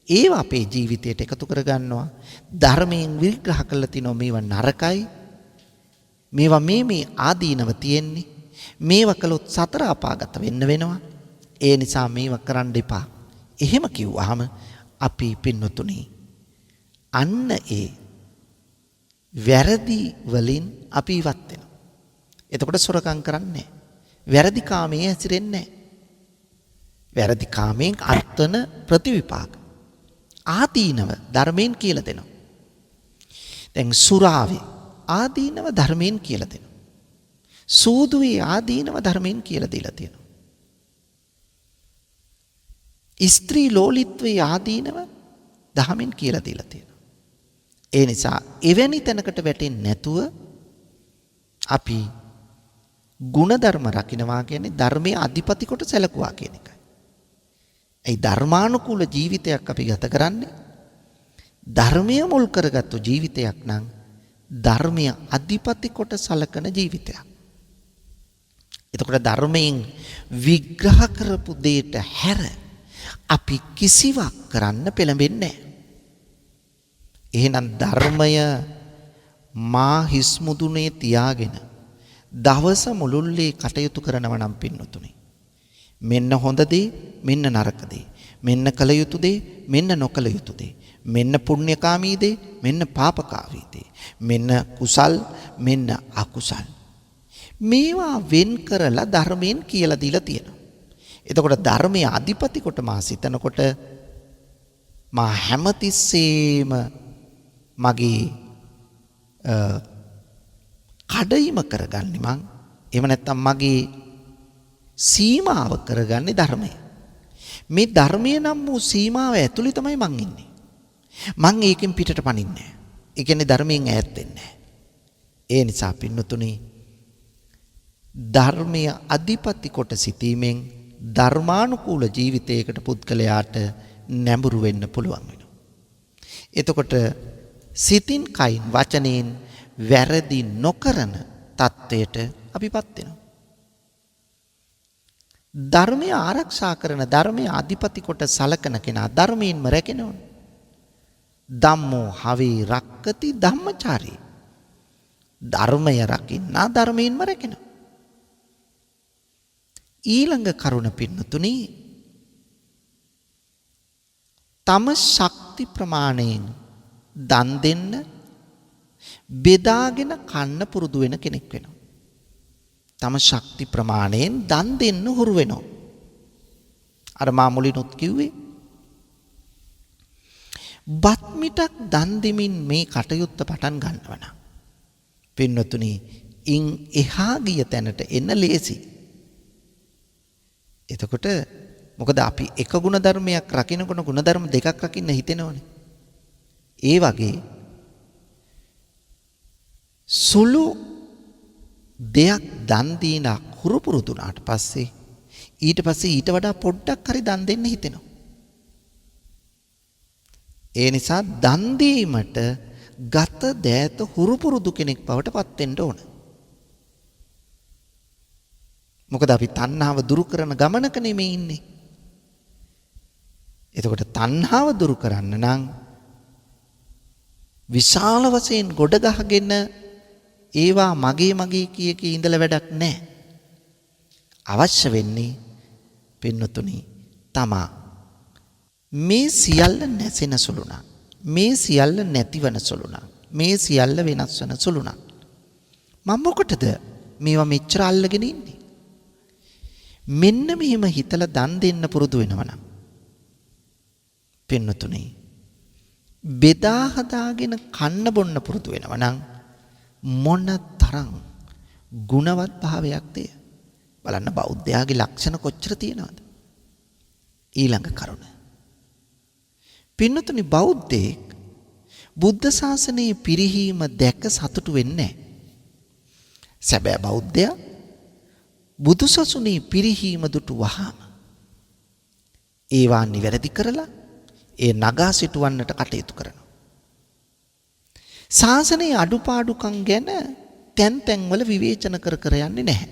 ඒවා අපේ ජීවිතයට එකතු කරගන්නවා. ධර්මයෙන් විග්‍රහ කරලා තිනවා මේවා නරකයි. මේවා මේ ආදීනව තියෙන්නේ. මේවා කළොත් සතර අපාගත වෙන්න වෙනවා. ඒ නිසා මේවා කරන්න එපා. එහෙම කිව්වහම අපි පින්නතුනි අන්න ඒ වැරදි වලින් අපි ඉවත් වෙනවා. එතකොට සොරකම් කරන්නේ නැහැ. වැරදි කාමයේ හැසිරෙන්නේ නැහැ. වැරදි කාමයෙන් අර්ථන ප්‍රතිවිපාක ආදීනව ධර්මයෙන් කියලා දෙනවා. දැන් සුරාවේ ආදීනව ධර්මයෙන් කියලා දෙනවා. සූදුවේ ආදීනව ධර්මයෙන් කියලා දීලා තියෙනවා. ස්ත්‍රී ලෝලිත්වයේ ආදීනව ධර්මයෙන් කියලා දීලා තියෙනවා. ඒ නිසා එවැනි තැනකට වැටෙන්නේ නැතුව අපි ගුණධර්ම රකින්නවා කියන්නේ ධර්මයේ අධිපති කොට සැලකුවා කියන එකයි. ඒ ධර්මානුකූල ජීවිතයක් අපි ගත කරන්නේ ධර්මය මුල් කරගත්තු ජීවිතයක් නම් ධර්මය අධිපති කොට සලකන ජීවිතයක්. එතකොට ධර්මයෙන් විග්‍රහ කරපු දෙයට හැර අපි කිසිවක් කරන්න පෙළඹෙන්නේ නැහැ. එහෙනම් ධර්මය මා හිස් මුදුනේ තියාගෙන දවස මුළුල්ලේ කටයුතු කරනවා නම් පින්නතුනි. මෙන්න හොඳ දේ, මෙන්න නරක දේ. මෙන්න කළ යුතු දේ, මෙන්න නොකළ යුතු දේ. මෙන්න පුණ්‍යකාමී දේ, මෙන්න පාපකාමී දේ. මෙන්න කුසල්, මෙන්න අකුසල්. මේවා වෙන් කරලා ධර්මයෙන් කියලා දීලා තියෙනවා. එතකොට ධර්මයේ අධිපති කොට මා සිතනකොට මා හැමතිස්සෙම මගේ කඩයිම කරගන්නේ මං. එහෙම නැත්නම් මගේ සීමාව කරගන්නේ ධර්මය. මේ ධර්මයේ නම් වූ සීමාව ඇතුළේ තමයි මං ඉන්නේ. මං ඒකෙන් පිටට පනින්නේ නැහැ. ඒ කියන්නේ ධර්මයෙන් ඈත් වෙන්නේ නැහැ. ඒ නිසා පින්නතුනි ධර්මයේ අධිපති කොට සිටීමෙන් ධර්මානුකූල ජීවිතයකට පුද්ගලයාට නැඹුරු වෙන්න පුළුවන් වෙනවා. එතකොට සිතින් කයින් වචනයෙන් වැරදි නොකරන තත්වයට අපිපත් වෙනවා. ධර්මය ආරක්ෂා කරන ධර්මයේ අධිපති කොට සලකන කෙනා ධර්මයෙන්ම රැකෙනවා. ධම්මෝ හවේ රක්කති ධම්මචාරී. ධර්මය රකින්නා ධර්මයෙන්ම රැකෙනවා. ඊළඟ කරුණ පින්නතුනි තම ශක්ති ප්‍රමාණයෙන් දන් දෙන්න බෙදාගෙන කන්න පුරුදු වෙන කෙනෙක් වෙනවා. තම ශක්ති ප්‍රමාණයෙන් දන් දෙන්න හුරු වෙනවා. අර මා මුලිනුත් කිව්වේ බත් මිටක් දන් දෙමින් මේ කටයුත්ත පටන් ගන්නවා නම් පින්නතුනි ඉන් එහා ගිය තැනට එන්න ලේසි. එතකොට මොකද අපි එක ගුණ ධර්මයක් රකින්නකොට ගුණ ධර්ම දෙකක් රකින්න හිතෙනවනේ. ඒ වගේ සුළු දෙයක් දන් දීලා හුරු පුරුදුනාට පස්සේ ඊට වඩා පොඩ්ඩක් හරි දන් දෙන්න හිතෙනවා. ඒ නිසා දන් දීමට ගත දෑත හුරු පුරුදු කෙනෙක් බවට පත් වෙන්න ඕන. මොකද අපි තණ්හාව දුරු කරන ගමනක නෙමෙයි ඉන්නේ. එතකොට තණ්හාව දුරු කරන්න නම් විශාල වශයෙන් ගොඩ ගහගෙන ඒවා මගේ කිය ඉඳලා වැඩක් නැහැ. අවශ්‍ය වෙන්නේ පින්නතුනි තමා මේ සියල්ල නැසෙන සුළුණ, මේ සියල්ල නැතිවන සුළුණ, මේ සියල්ල වෙනස් වෙන සුළුණ. මම මොකටද මේවා මෙච්චර අල්ලගෙන ඉන්නේ? මෙන්න මෙහෙම හිතලා දන් දෙන්න පුරුදු වෙනවනම් පින්නතුනි බෙදා හදාගෙන කන්න බොන්න පුරුදු වෙනවනම් මොන තරම් ගුණවත් භාවයක්ද බලන්න. බෞද්ධයාගේ ලක්ෂණ කොච්චර තියෙනවද? ඊළඟ කරුණ පින්නතුනි බෞද්ධයෙක් බුද්ධ ශාසනයේ පිරිහීම දැක සතුටු වෙන්නේ නැහැ. සැබෑ බෞද්ධයා බුදු සසුනේ පිරිහීම දුටු වහාම ඒවා නිවැරදි කරලා ඒ නගා සිටවන්නට කටයුතු කරනවා. ශාසනයේ අඩුපාඩුකම් ගැන තැන්වල විවේචන කර යන්නේ නැහැ.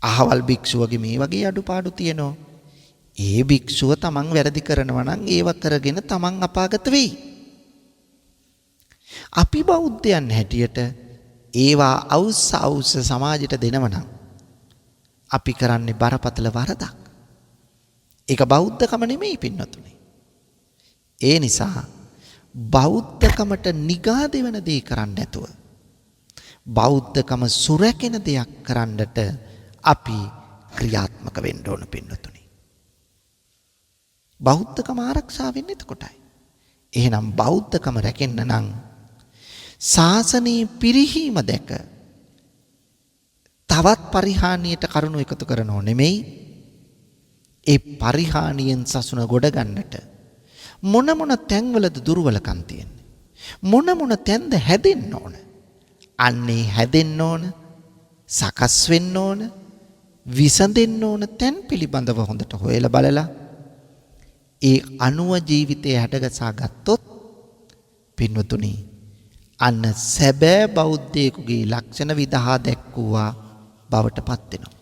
අහවල් භික්ෂුවගේ මේ වගේ අඩුපාඩු තියෙනවා. ඒ භික්ෂුව තමන් වැරදි කරනවා නම් ඒව කරගෙන තමන් අපාගත වෙයි. අපි බෞද්ධයන් හැටියට ඒවා අවුස්ස සමාජයට දෙනවනම් අපි කරන්නේ බරපතල වරදක්. ඒක බෞද්ධකම නෙමෙයි පින්නතුනි. ඒ නිසා බෞද්ධකමට නිගා දෙවන දේ කරන්න නැතුව බෞද්ධකම සුරැකෙන දෙයක් කරන්නට අපි ක්‍රියාත්මක වෙන්න ඕන පින්නතුනි. බෞද්ධකම ආරක්ෂා වෙන්නේ එතකොටයි. එහෙනම් බෞද්ධකම රැකෙන්න නම් ශාසනයේ පිරිහීම දැක තවත් පරිහානියට කරුණු එකතු කරනෝ නෙමෙයි, ඒ පරිහානියෙන් සසුන ගොඩ ගන්නට මොන තැන්වලද දුර්වලකම් තියෙන්නේ, මොන තැන්ද හැදෙන්න ඕන, අන්නේ හැදෙන්න ඕන, සකස් වෙන්න ඕන, විසඳෙන්න ඕන තැන් පිළිබඳව හොඳට හොයලා බලලා ඒ අනුව ජීවිතය හැඩගසා ගත්තොත් පින්වතුනි අන්න සැබෑ බෞද්ධයෙකුගේ ලක්ෂණ විදහා දැක්වුවා බවට පත් වෙනවා.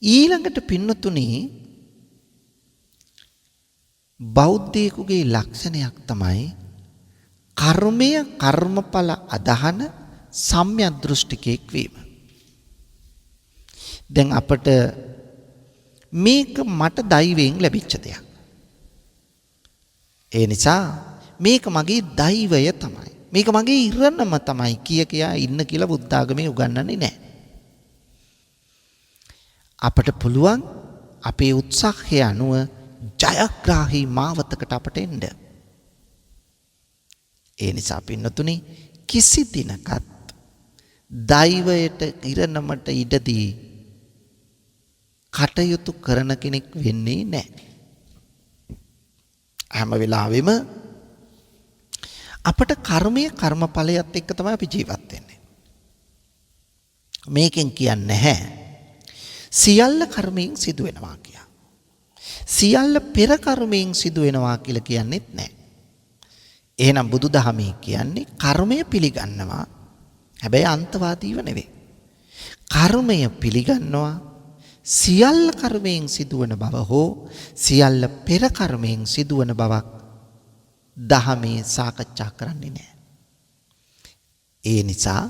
ඊළඟට පින්වතුනි බෞද්ධයෙකුගේ ලක්ෂණයක් තමයි කර්මය කර්මඵල අදහන සම්‍යක් දෘෂ්ටිකයෙක් වීම. දැන් අපට මේක මට දෛවයෙන් ලැබිච්ච දෙයක්. ඒ නිසා මේක මගේ දෛවය තමයි. මේක මගේ ඉරණම තමයි කියා ඉන්න කියලා බුද්ධ ආගමේ උගන්වන්නේ නැහැ. අපට පුළුවන් අපේ උත්සාහය අනුව ජයග්‍රාහී මාවතකට අපට එන්න. ඒ නිසා පින්නතුනි කිසි දිනකත් දෛවයට ඉරණමට ඉඩදී කටයුතු කරන කෙනෙක් වෙන්නේ නැහැ. හැම වෙලාවෙම අපට කර්මය කර්මඵලයත් එක්ක තමයි අපි ජීවත් වෙන්නේ. මේකෙන් කියන්නේ නැහැ සියල්ල කර්මයෙන් සිදු වෙනවා කියලා. සියල්ල පෙර කර්මයෙන් සිදු වෙනවා කියලා කියන්නේත් නැහැ. එහෙනම් බුදුදහමේ කියන්නේ කර්මය පිළිගන්නවා. හැබැයි අන්තවාදීව නෙවෙයි. කර්මය පිළිගන්නවා සියල්ල කර්මයෙන් සිදුවන බව හෝ සියල්ල පෙර කර්මයෙන් සිදුවන බවක් දහමේ සාකච්ඡා කරන්නේ නැහැ. ඒ නිසා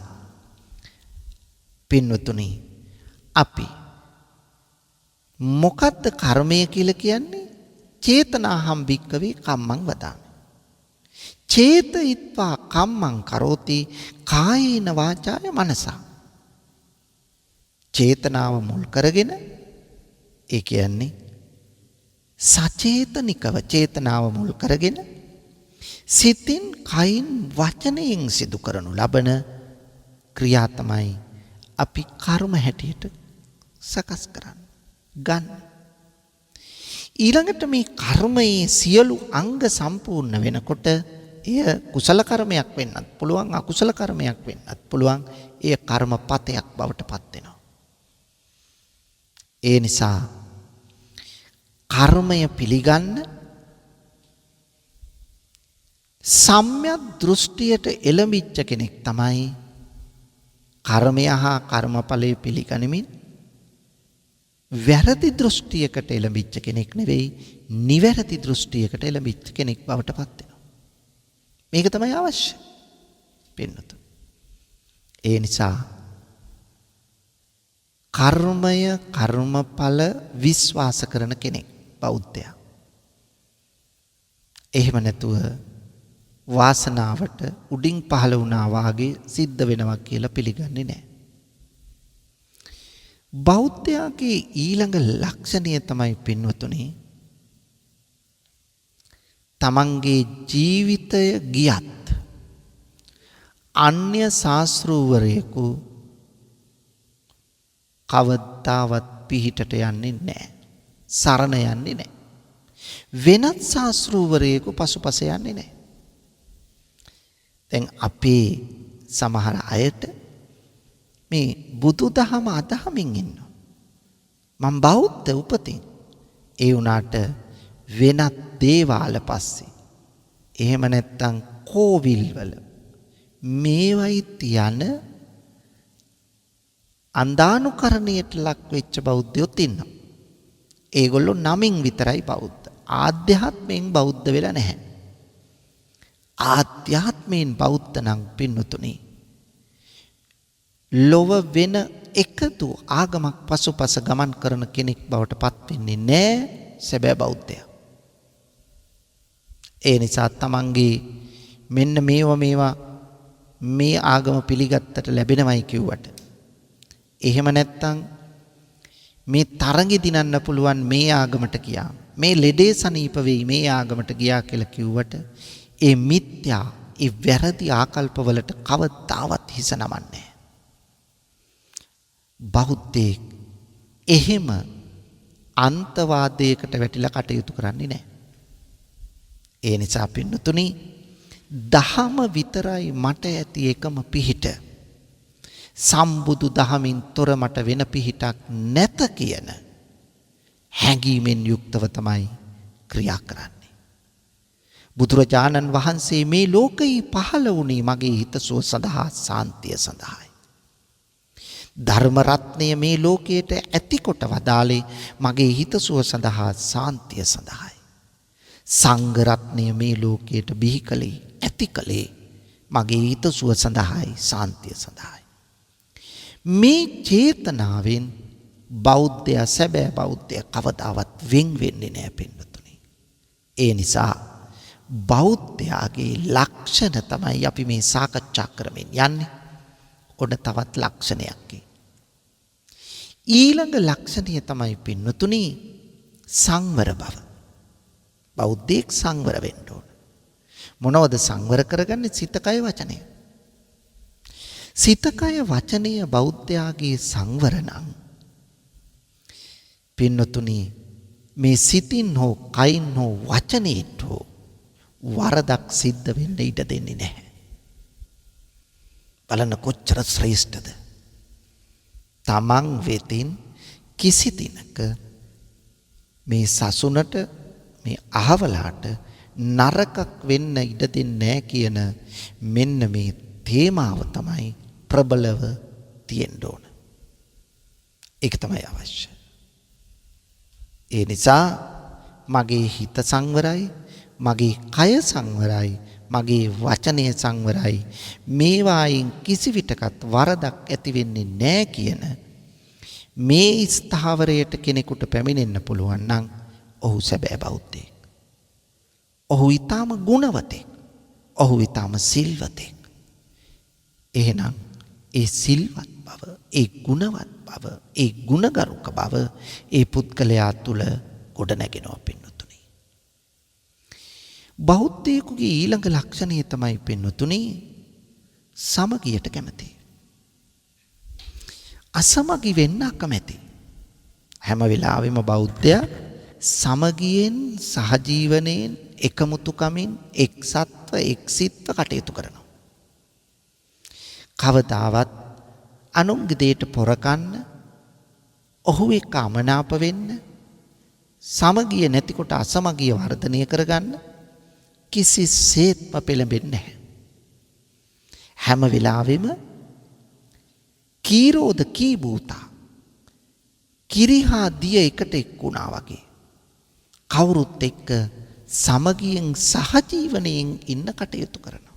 පින්වතුනි අපි මොකද්ද කර්මය කියලා කියන්නේ? චේතනාහම් භික්කවේ කම්මං වදාමි. චේතයිත්වා කම්මං කරෝති කායේන වාචාය මනසා. චේතනාව මුල් කරගෙන ඒ කියන්නේ සචේතනිකව චේතනාව මුල් කරගෙන සිතින් කයින් වචනයෙන් සිදු කරනු ලබන ක්‍රියා තමයි අපි කර්ම හැටියට සකස් කරන්නේ. ගන්න. ඊළඟට මේ කර්මයේ සියලු අංග සම්පූර්ණ වෙනකොට එය කුසල කර්මයක් වෙන්නත් පුළුවන් අකුසල කර්මයක් වෙන්නත් පුළුවන්. එය කර්මපතයක් බවට පත් වෙනවා. ඒ නිසා කර්මය පිළිගන්න සම්‍යක් දෘෂ්ටියට එළඹිච්ච කෙනෙක් තමයි කර්මය හා කර්මඵලයේ පිළිගනිමින් වැරදි දෘෂ්ටියකට එළඹිච්ච කෙනෙක් නෙවෙයි නිවැරදි දෘෂ්ටියකට එළඹිච්ච කෙනෙක් බවට පත් වෙනවා. මේක තමයි අවශ්‍ය. පින්නතු. ඒ නිසා කර්මය කර්මඵල විශ්වාස කරන කෙනෙක් බෞද්ධයා. එහෙම නැතුව වාසනාවට උඩින් පහළ වුණා වාගේ සිද්ධ වෙනවා කියලා පිළිගන්නේ නැහැ. බෞද්ධයාගේ ඊළඟ ලක්ෂණය තමයි පින්වතුනි තමන්ගේ ජීවිතය ගියත් අන්‍ය ශාස්ත්‍රූවරයෙකු කවදාවත් පිහිටට යන්නේ නැහැ. සරණ යන්නේ නැහැ. වෙනත් ශාස්ත්‍රූවරයෙකු පසුපස යන්නේ නැහැ. දැන් අපේ සමහර අයට මේ බුදුදහම අදහමින් ඉන්නවා. මම බෞද්ධ උපතින්. ඒ වුණාට වෙනත් දේවාල පස්සේ එහෙම නැත්තම් කෝවිල් වල මේවයි තියන අන්දානුකරණයට ලක් වෙච්ච බෞද්ධයොත් ඉන්නවා. ඒගොල්ලෝ නමින් විතරයි බෞද්ධ. ආධ්‍යාත්මයෙන් බෞද්ධ වෙලා නැහැ. ආධ්‍යාත්මයෙන් බෞද්ධ නම් පින්නතුනි ලොව වෙන එකදු ආගමක් පසුපස ගමන් කරන කෙනෙක් බවට පත් වෙන්නේ නැහැ සැබෑ බෞද්ධයා. ඒ නිසා තමන්ගේ මෙන්න මේවා මේ ආගම පිළිගත්තට ලැබෙනවයි කිව්වට එහෙම නැත්තම් මේ තරඟි දිනන්න පුළුවන් මේ ආගමට ගියා මේ ලෙඩේ සනීප වෙයි මේ ආගමට ගියා කියලා කිව්වට ඒ මිත්‍යා ඒ වැරදි ආකල්පවලට කවදාවත් හිස නමන්නේ බෞද්ධයෙක් එහෙම අන්තවාදයකට වැටිලා කටයුතු කරන්නේ නැහැ. ඒ නිසා පින්නතුනි දහම විතරයි මට ඇති එකම පිහිට. සම්බුදු දහමින් තොර මට වෙන පිහිටක් නැත කියන හැඟීමෙන් යුක්තව තමයි ක්‍රියා කරන්නේ. බුදුරජාණන් වහන්සේ මේ ලෝකයේ පහළ වුණේ මගේ හිතසුව සඳහා සාන්තිය සඳහායි. ධර්ම රත්නය මේ ලෝකයට ඇතිකොට වදාලේ මගේ හිතසුව සඳහා සාන්තිය සඳහායි. සංඝ රත්නය මේ ලෝකයට බිහි කළේ ඇති කළේ මගේ හිත සුව සඳහායි සාන්තිය සඳහායි. මේ චේතනාවෙන් බෞද්ධයා සැබෑ බෞද්ධයා කවදාවත් වෙන් වෙන්නේ නැහැ පින්වතුනි. ඒ නිසා බෞද්ධයාගේ ලක්ෂණ තමයි අපි මේ සාකච්ඡා කරමින් යන්නේ. ඔන්න තවත් ලක්ෂණයක්. ඊළඟ ලක්ෂණය තමයි පින්වතුනි සංවර බව. බෞද්ධයෙක් සංවර වෙන්න ඕන. මොනවද සංවර කරගන්නේ? සිත කය වචනය. සිත කය වචනය බෞද්ධයාගේ සංවර නම් පින්වතුනි මේ සිතින් හෝ කයින් හෝ වචනයෙන් හෝ වරදක් සිද්ධ වෙන්න ඉඩ දෙන්නේ නැහැ. බලන්න කොච්චර ශ්‍රේෂ්ඨද. තමන් වෙතින් කිසි දිනක මේ සසුනට මේ අහවලාට නරකක් වෙන්න ඉඩ දෙන්නේ නැහැ කියන මෙන්න මේ තේමාව තමයි ප්‍රබලව තියෙන්න ඕන. ඒක තමයි අවශ්‍ය. ඒ නිසා මගේ හිත සංවරයි, මගේ කය සංවරයි, මගේ වචනය සංවරයි. මේවායින් කිසි විටකත් වරදක් ඇති වෙන්නේ නැහැ කියන මේ ස්ථාවරයට කෙනෙකුට පැමිණෙන්න පුළුවන් නම් ඔහු සැබෑ බෞද්ධයෙක්. ඔහු ඊටාම ගුණවතෙක්. ඔහු ඊටාම සිල්වතෙක්. එහෙනම් ඒ සිල්වත් බව, ඒ ගුණවත් බව, ඒ ගුණගරුක බව ඒ පුද්ගලයා තුළ ගොඩනැගෙනවා පින්වතුනි. බෞද්ධයෙකුගේ ඊළඟ ලක්ෂණය තමයි පින්වතුනි සමගියට කැමති. අසමගි වෙන්න අකමැති. හැම වෙලාවෙම බෞද්ධයා සමගියෙන් සහජීවනයෙන් එකමුතුකමින් එක්සත්ව එක්සිත්ව කටයුතු කරනවා. කවදාවත් අනුන්ගේ දෙයට පොරකන්න, ඔහු එක්ක අමනාප වෙන්න, සමගිය නැතිකොට අසමගිය වර්ධනය කරගන්න කිසිසේත්ම පෙළඹෙන්නේ නැහැ. හැම වෙලාවෙම කීරෝද කීබූතා කිරිහා දිය එකට එක්ුණා වගේ කවුරුත් එක්ක සමගියෙන් සහජීවනයෙන් ඉන්න කටයුතු කරනවා.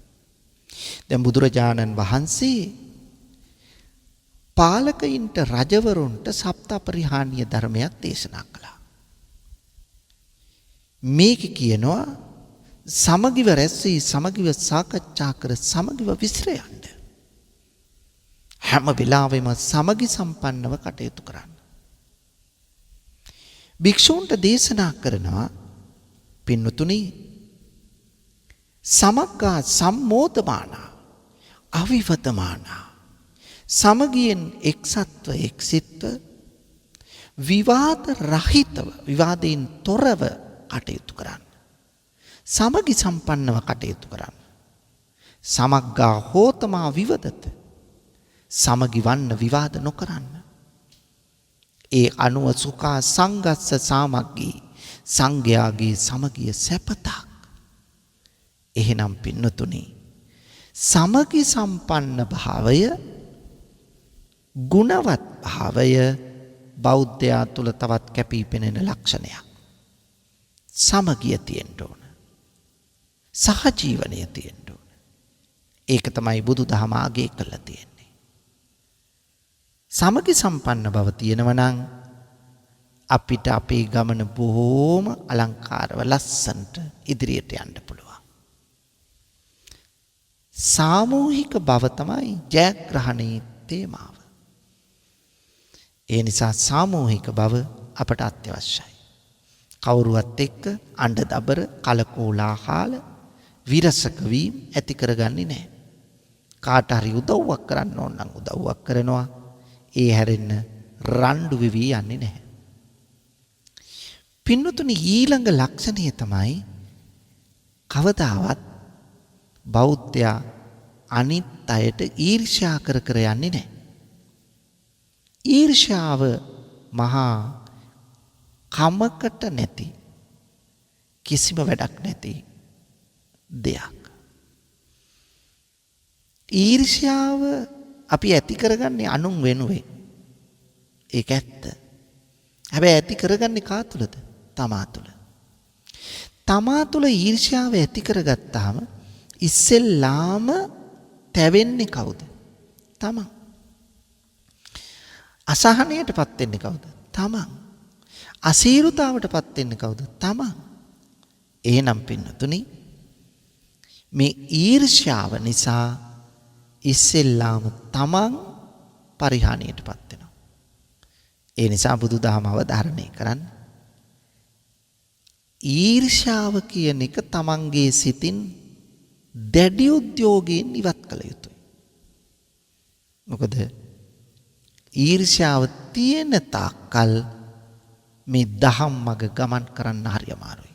දැන් බුදුරජාණන් වහන්සේ පාලකයින්ට රජවරුන්ට සප්තපරිහානීය ධර්මයක් දේශනා කළා. මේක කියනවා සමගිව රැස් වී සමගිව සාකච්ඡා කර සමගිව විසිර යන්න. හැම වෙලාවෙම සමගි සම්පන්නව කටයුතු කරන්න. භික්ෂූන්ට දේශනා කරනවා පින්වතුනි සමග්ගා සම්මෝධමානා අවිවදමානා සමගියෙන් එක්සත්ව එක්සිත්ව විවාද රහිතව විවාදයෙන් තොරව කටයුතු කරන්න. සමගි සම්පන්නව කටයුතු කරන්න. සමග්ගා හෝතමා විවදත සමගි වන්න විවාද නොකරන්න. ඒ අනුව සුඛා සංගස්ස සාමග්ගී සංඝයාගේ සමගිය සැපතක්. එහෙනම් පින්නතුනි සමගි සම්පන්න භාවය ගුණවත් භාවය බෞද්ධයා තුළ තවත් කැපී පෙනෙන ලක්ෂණයක්. සමගිය තියෙන්න ඕන. සහජීවනය තියෙන්න ඕන. ඒක තමයි බුදුදහම අගය කළා තියෙන්නේ. සමගි සම්පන්න බව තියෙනවා නම් අපිට අපේ ගමන බොහෝම අලංකාරව ලස්සනට ඉදිරියට යන්න පුළුවන්. සාමූහික බව තමයි ජයග්‍රහණයේ තේමාව. ඒ නිසා සාමූහික බව අපට අත්‍යවශ්‍යයි. කවුරුවත් එක්ක අඬ දබර කලකෝලාහල විරසක වීම ඇති කරගන්නේ නැහැ. කාට හරි උදව්වක් කරන්න ඕන නම් උදව්වක් කරනවා. ඒ හැරෙන්න රණ්ඩු වෙවි යන්නේ නැහැ. පින්නතුනි ඊළඟ ලක්ෂණය තමයි කවදාවත් බෞද්ධයා අනිත් අයට ඊර්ෂ්‍යා කර කර යන්නේ නැහැ. ඊර්ෂ්‍යාව මහා කමකට නැති කිසිම වැඩක් නැති දෙයක්. ඊර්ෂ්‍යාව අපි ඇති කරගන්නේ අනුන් වෙනුවෙන්. ඒක ඇත්ත. හැබැයි ඇති කරගන්නේ කා තුළද? තමා තුළ. තමා තුළ ඊර්ෂ්‍යාව ඇති කරගත්තාම ඉස්සෙල්ලාම තැවෙන්නේ කවුද? තමන්. අසහනයටපත් වෙන්නේ කවුද? තමන්. අසීරුතාවටපත් වෙන්නේ කවුද? තමන්. එහෙනම් පින්නතුනි මේ ඊර්ෂ්‍යාව නිසා ඉස්සෙල්ලාම තමන් පරිහානියටපත් වෙනවා. ඒ නිසා බුදුදහම අවධාරණය කරන්න. ඊර්ෂ්‍යාව කියන එක තමන්ගේ සිතින් දැඩි උද්‍යෝගයෙන් ඉවත් කළ යුතුයි. මොකද ඊර්ෂ්‍යාව තියෙන තාක්කල් මේ දහම් මඟ ගමන් කරන්න හරි අමාරුයි.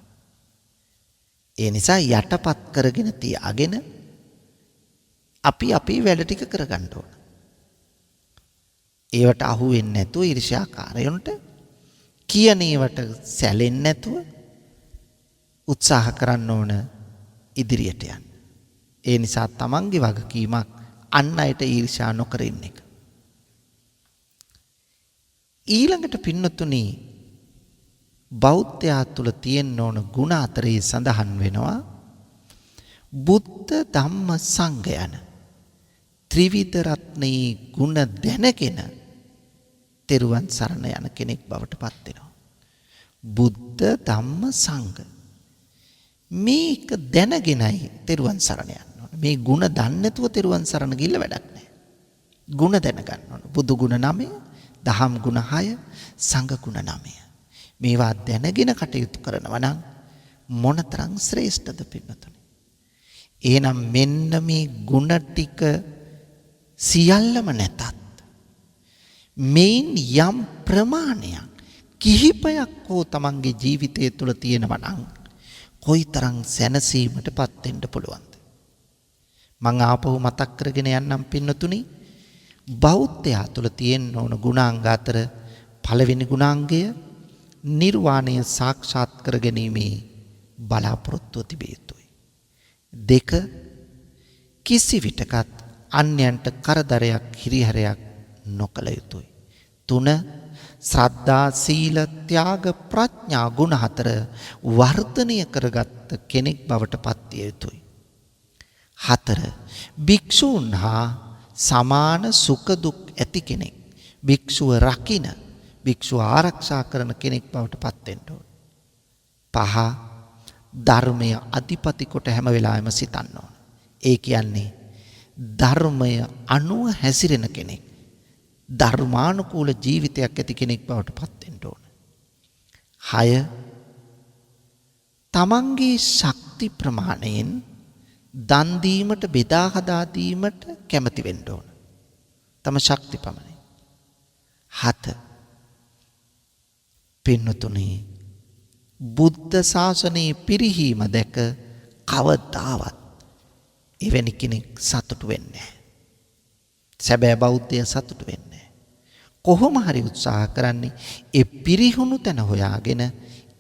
ඒ නිසා යටපත් කරගෙන තියාගෙන අපි අපේ වැඩ ටික කරගන්න ඕන. ඒවට අහු වෙන්නේ නැතුව ඊර්ෂ්‍යාකාරයන්ට කියන ඒවට සැලෙන්නේ නැතුව උත්සාහ කරන්න ඕන ඉදිරියට යන්න. ඒ නිසා තමන්ගේ වගකීමක් අන් අයට ඊර්ෂ්‍යා නොකර ඉන්න එක. ඊළඟට පින්නතුනි බෞද්ධයා තුළ තියෙන්න ඕන ගුණ අතරේ සඳහන් වෙනවා බුද්ධ ධම්ම සංඝ යන ත්‍රිවිධ රත්නයේ ගුණ දැනගෙන තෙරුවන් සරණ යන කෙනෙක් බවට පත් වෙනවා. බුද්ධ ධම්ම සංඝ මේක දැනගෙනයි තෙරුවන් සරණ යන්න ඕන. මේ ගුණ දන්නේ නැතුව තෙරුවන් සරණ ගිහිල්ලා වැඩක් නැහැ. ගුණ දැනගන්න ඕන. බුදු ගුණ 9, දහම් ගුණ 6, සංඝ ගුණ 9. මේවා දැනගෙන කටයුතු කරනවා නම් මොනතරම් ශ්‍රේෂ්ඨද පින්නතුනි. එහෙනම් මෙන්න මේ ගුණ ටික සියල්ලම නැතත් මේන් යම් ප්‍රමාණයක් කිහිපයක් හෝ තමන්ගේ ජීවිතය තුළ තියෙනවා නම් කොයිතරම් සැනසීමටපත් වෙන්න පුළුවන්ද? මං ආපහු මතක් කරගෙන යන්නම් පින්නතුනි. බෞද්ධයා තුළ තියෙන්න ඕන ගුණාංග අතර පළවෙනි ගුණාංගය නිර්වාණය සාක්ෂාත් කර ගැනීමේ බලාපොරොත්තුව තිබිය යුතුයි. 2 කිසි විටකත් අන්‍යයන්ට කරදරයක් හිරිහැරයක් නොකළ යුතුයි. 3 ශ්‍රද්ධා සීල ත්‍යාග ප්‍රඥා ගුණ 4 වර්ධනය කරගත් කෙනෙක් බවට පත් විය යුතුයි. 4 භික්ෂූන් හා සමාන සුඛ දුක් ඇති කෙනෙක්. භික්ෂුව රකින්න භික්ෂුව ආරක්ෂා කරන කෙනෙක් බවට පත් වෙන්න ඕන. 5 ධර්මය අධිපති කොට හැම වෙලාවෙම සිතන්න ඕන. ඒ කියන්නේ ධර්මය අනුව හැසිරෙන කෙනෙක්. ධර්මානුකූල ජීවිතයක් ඇති කෙනෙක් බවට පත් වෙන්න ඕන. 6 තමන්ගේ ශක්ති ප්‍රමාණයෙන් දන් දීමට බෙදා හදා දීමට කැමති වෙන්න ඕන. තම ශක්ති ප්‍රමාණය. 7 පින්නතුනි බුද්ධ ශාසනයේ පිරිහීම දැක කවදාවත් එවැනි කෙනෙක් සතුටු වෙන්නේ නැහැ. සැබෑ බෞද්ධය සතුටු වෙන්නේ නැහැ. කොහොම හරි උත්සාහ කරන්නේ ඒ පිරිහුණු තැන හොයාගෙන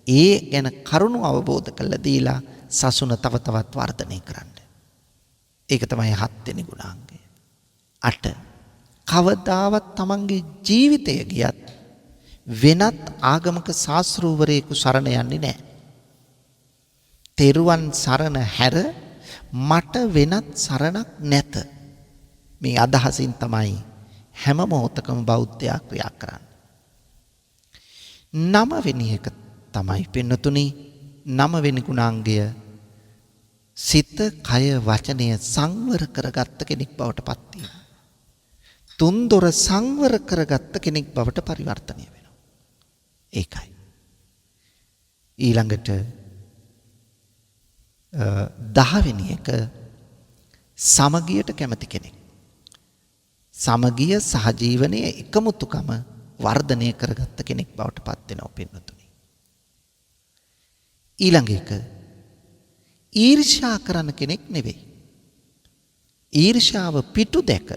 ඒ ගැන කරුණු අවබෝධ කරලා දීලා සසුන තව තවත් වර්ධනය කරන්න. ඒක තමයි 7 වෙනි ගුණාංගය. 8 කවදාවත් තමන්ගේ ජීවිතය ගියත් වෙනත් ආගමක ශාස්ත්‍රූවරයෙකු සරණ යන්නේ නැහැ. තෙරුවන් සරණ හැර මට වෙනත් සරණක් නැත. මේ අදහසින් තමයි හැම මොහොතකම බෞද්ධයා ක්‍රියා කරන්නේ. 9 වෙනි එක තමයි පින්නතුනි 9 වෙනි ගුණාංගය සිත, කය, වචනය සංවර කරගත්ත කෙනෙක් බවට පත් වීම. තුන්දොර සංවර කරගත්ත කෙනෙක් බවට පරිවර්තනය වෙනවා. ඒකයි. ඊළඟට 10 වෙනි එක සමගියට කැමති කෙනෙක්. සමගිය සහජීවනයේ එකමුතුකම වර්ධනය කරගත්ත කෙනෙක් බවට පත් වෙනවා පින්නතුනි. ඊළඟ එක ඊර්ෂ්‍යා කරන කෙනෙක් නෙවෙයි. ඊර්ෂ්‍යාව පිටු දැක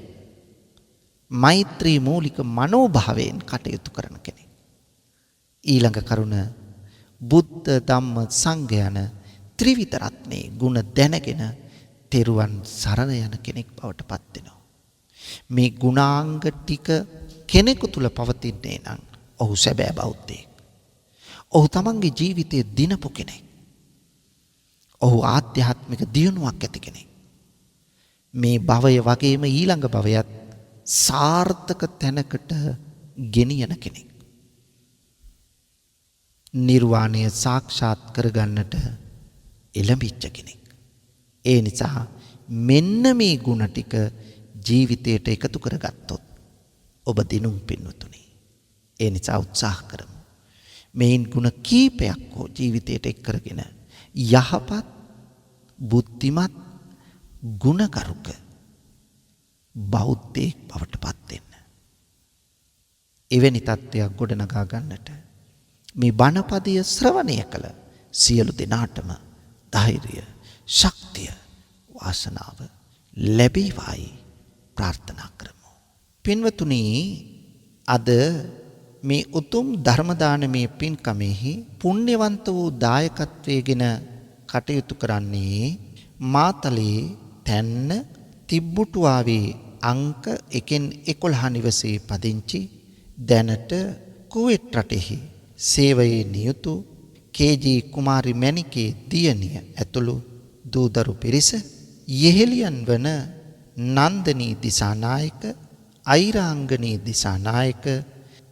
මෛත්‍රී මූලික මනෝභාවයෙන් කටයුතු කරන කෙනෙක්. ඊළඟ කරුණ බුද්ධ ධම්ම සංඝ යන ත්‍රිවිධ රත්නේ ගුණ දැනගෙන තෙරුවන් සරණ යන කෙනෙක් බවට පත් වෙනවා. මේ ගුණාංග ටික කෙනෙකු තුල පවතින්නේ නම් ඔහු සැබෑ බෞද්ධයෙක්. ඔහු තමන්ගේ ජීවිතයේ දිනපු කෙනෙක්. ඔහු ආධ්‍යාත්මික දියුණුවක් ඇති කෙනෙක්. මේ භවය වගේම ඊළඟ භවයත් සාර්ථක තැනකට ගෙනියන කෙනෙක්. නිර්වාණය සාක්ෂාත් කරගන්නට එළඹිච්ච කෙනෙක්. ඒ නිසා මෙන්න මේ ගුණ ටික ජීවිතයට එකතු කරගත්තොත් ඔබ දිනුම් පින්වතුනි. ඒ නිසා උත්සාහ කරමු. මේන් ගුණ කීපයක් හෝ ජීවිතයට එක් කරගෙන යහපත් බුද්ධිමත් ගුණකරුක බෞද්ධයෙක් බවට පත් වෙන්න. එවැනි තත්ත්වයක් ගොඩනගා ගන්නට මේ බණපදය ශ්‍රවණය කළ සියලු දෙනාටම ධෛර්යය, ශක්තිය, වාසනාව ලැබේවායි ප්‍රාර්ථනා කරමු. පින්වතුනි, අද මේ උතුම් ධර්ම දානමේ පින්කමෙහි පුණ්‍යවන්ත වූ දායකත්වයේගෙන කටයුතු කරන්නේ මාතලේ තැන්න තිබ්බුටුවාවේ අංක 1/11 නිවසේ පදිංචි දැනට කුවේට් රටෙහි සේවයේ නියුතු කේ.ජී. කුමාරි මැණිකේ දියණිය ඇතුළු දූදරු පිරිස, යෙහෙළියන් වන නන්දනී දිසානායක, අයිරාංගනී දිසානායක,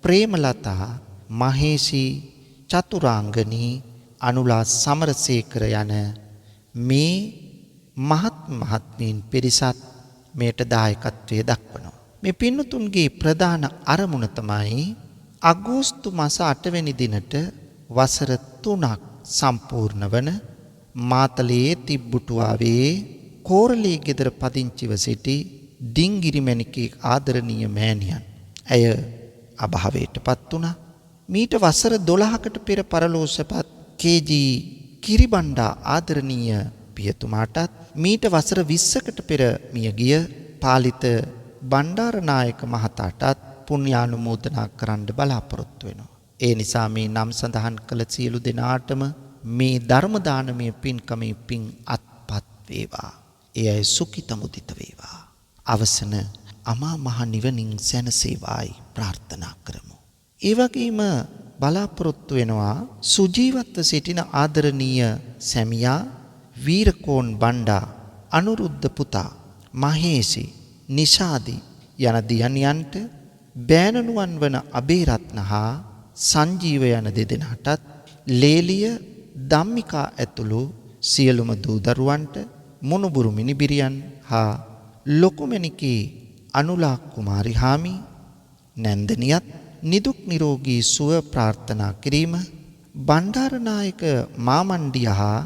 ප්‍රේමලතා, මහේෂී, චතුරාංගනී, අනුලා සමරසේකර යන මේ මහත් මහත්මීන් පිරිසත් මේට දායකත්වයේ දක්වනවා. මේ පින්නතුන්ගේ ප්‍රධාන අරමුණ තමයි අගෝස්තු මාස 8 වෙනි දිනට වසර 3ක් සම්පූර්ණ වන මාතලේ තිබ්බුටුවාවේ කෝරළේ ගෙදර පදිංචිව සිටි ඩිංගිරි මැණිකේ ආදරණීය මෑණියන්. ඇය අභාවයටපත් වුණා. මීට වසර 12කට පෙර පරලෝසපත් කේ.ජී. කිරිබණ්ඩා ආදරණීය පියතුමාටත් මීට වසර 20කට පෙර මියගිය පාලිත බණ්ඩාරනායක මහතාටත් පුණ්‍යානුමෝදනා කරන්න බලාපොරොත්තු වෙනවා. ඒ නිසා මේ නම් සඳහන් කළ සියලු දෙනාටම මේ ධර්ම දානමය පින්කමේ පින් අත්පත් වේවා. ඒ අය සුඛිත මුදිත වේවා. අවසන අමා මහ නිවනින් සැනසේවායි ප්‍රාර්ථනා කරමු. ඒ වගේම බලාපොරොත්තු වෙනවා සුජීවත්ව සිටින ආදරණීය සැමියා වීරකෝන් බණ්ඩා, අනුරුද්ධ පුතා, මහේෂි, නිෂාදි යන දියණියන්ට බෑණනුවන් වන අබේරත්න හා සංජීව යන දෙදෙනාටත්, ලේලිය, ධම්මිකා ඇතුළු සියලුම දූ දරුවන්ට, මුණුබුරු මිනිබිරියන් හා ලොකුමැණිකේ අනුලා කුමාරි හාමි නැන්දනියත් නිදුක් නිරෝගී සුව ප්‍රාර්ථනා කිරීම, බණ්ඩාරනායක මාමණ්ඩිය හා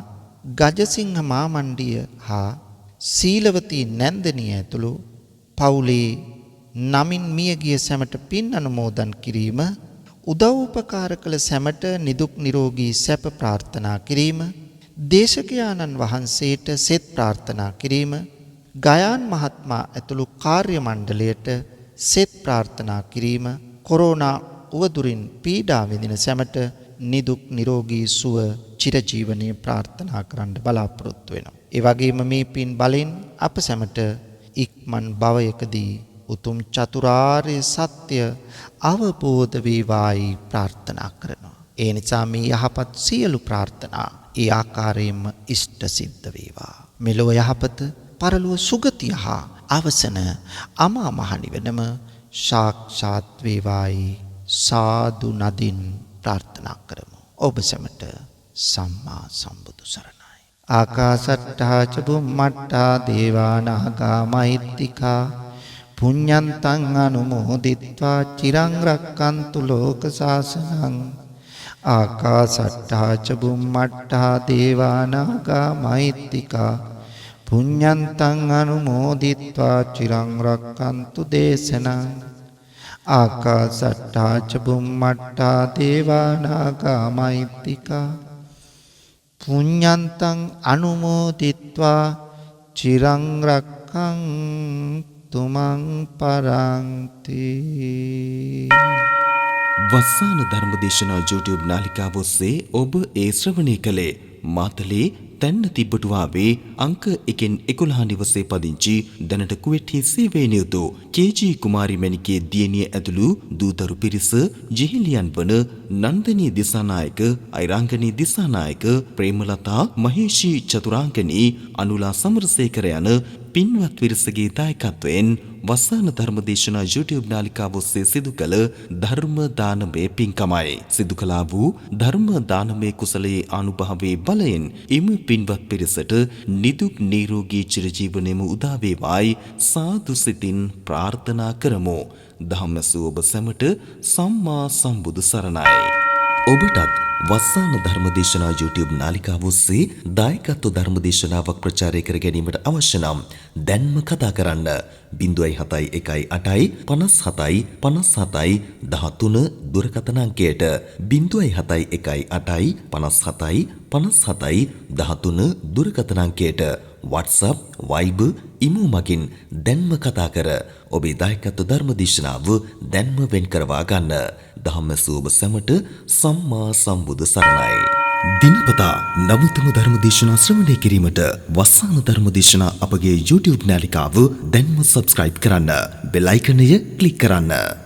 ගජසිංහ මාමණ්ඩිය හා සීලවතී නැන්දනිය ඇතුළු පවුලේ නමින් මියගිය සැමට පින් අනුමෝදන් කිරීම, උදව් උපකාර කළ සැමට නිදුක් නිරෝගී සැප ප්‍රාර්ථනා කිරීම, දේශකයාණන් වහන්සේට සෙත් ප්‍රාර්ථනා කිරීම, ගයාන් මහත්මයා ඇතුළු කාර්ය මණ්ඩලයට සෙත් ප්‍රාර්ථනා කිරීම, කොරෝනා උවදුරින් පීඩා විඳින සැමට නිදුක් නිරෝගී සුව චිරජීවනයේ ප්‍රාර්ථනා කරන්න බලාපොරොත්තු වෙනවා. ඒ වගේම මේ පින් බලෙන් අප සැමට ඉක්මන් භවයකදී උතුම් චතුරාර්ය සත්‍ය අවබෝධ වේවායි ප්‍රාර්ථනා කරනවා. ඒ නිසා මේ යහපත් සියලු ප්‍රාර්ථනා ඒ ආකාරයෙන්ම ඉෂ්ට සිද්ධ වේවා. මෙලොව යහපත, පරලොව සුගතිය හා අවසන අමා මහ නිවනම සාක්ෂාත් වේවායි සාදු නදින් ප්‍රාර්ථනා කරමු. ඔබ සැමට සම්මා සම්බුදු සරණයි. ආකාසට්ටා ච බුම්මට්ටා දේවා නාග මහිත්‍තිකා පුඤ්ඤන්තං අනුමෝදිත්වා චිරං රක්칸තු ලෝක සාසනං. ආකාසට්ටා ච බුම්මට්ටා දේවා නාග මහිත්‍තිකා පුඤ්ඤන්තං අනුමෝදිත්වා චිරං රක්칸තු දේශනං. ආකාසට්ටා ච බුම්මට්ටා දේවා නාග මහිත්‍තිකා පුඤ්ඤන්තං අනුමෝදිත්වා චිරං රක්ඛන්තු මං පරන්ති. වස්සාන ධර්මදේශනා YouTube නාලිකාව ඔස්සේ ඔබ ඒ ශ්‍රවණය කළේ මාතලේ තැන්න තිබ්බටුවාවේ අංක 1-11 නිවසේ පදිංචි දැනට කුවේට්හි සේවයේ නියුතු කේ.ජී. කුමාරි මැණිකේ දියණිය ඇතුළු දූදරු පිරිස ජිහිලියන් වන නන්දනී දිසානායක, අයිරාංගනී දිසානායක, ප්‍රේමලතා, මහේෂී චතුරාංගනී, අනුලා සමරසේකර යන පින්වත් පිරිසගේ දායකත්වයෙන් වස්සාන ධර්මදේශනා YouTube නාලිකාව ඔස්සේ සිදු කළ ධර්ම දානමය පින්කමයි. සිදු කළා වූ ධර්ම දානමය කුසලයේ අනුභවයේ බලයෙන් එම පින්වත් පිරිසට නිදුක් නිරෝගී චිරජීවනයේම උදා වේවායි සාදු සිතින් ප්‍රාර්ථනා කරමු. ධම්මසු ඔබ සැමට සම්මා සම්බුදු සරණයි. ඔබටත් වස්සාන ධර්මදේශනා YouTube නාලිකාව ඔස්සේ දායකත්ව ධර්මදේශනාවක් ප්‍රචාරය කර ගැනීමට අවශ්‍ය නම් දැන්ම කතා කරන්න 071 57 57 13 දුරකථන අංකයට 071 57 57 13 දුරකථන අංකයට WhatsApp, Viber, ඊමෝ මගින් දැන්ම කතා කර ඔබේ දායකත්ව ධර්මදේශනාව දැන්ම වෙන් කරවා ගන්න. ධම්මසු ඔබ සැමට සම්මා සම්බුදු සරණයි. දිනපතා නවතම ධර්මදේශනා ශ්‍රවණය කිරීමට වස්සාන ධර්මදේශනා අපගේ YouTube නාලිකාව දැන්ම subscribe කරන්න. බෙල් අයිකනය ක්ලික් කරන්න.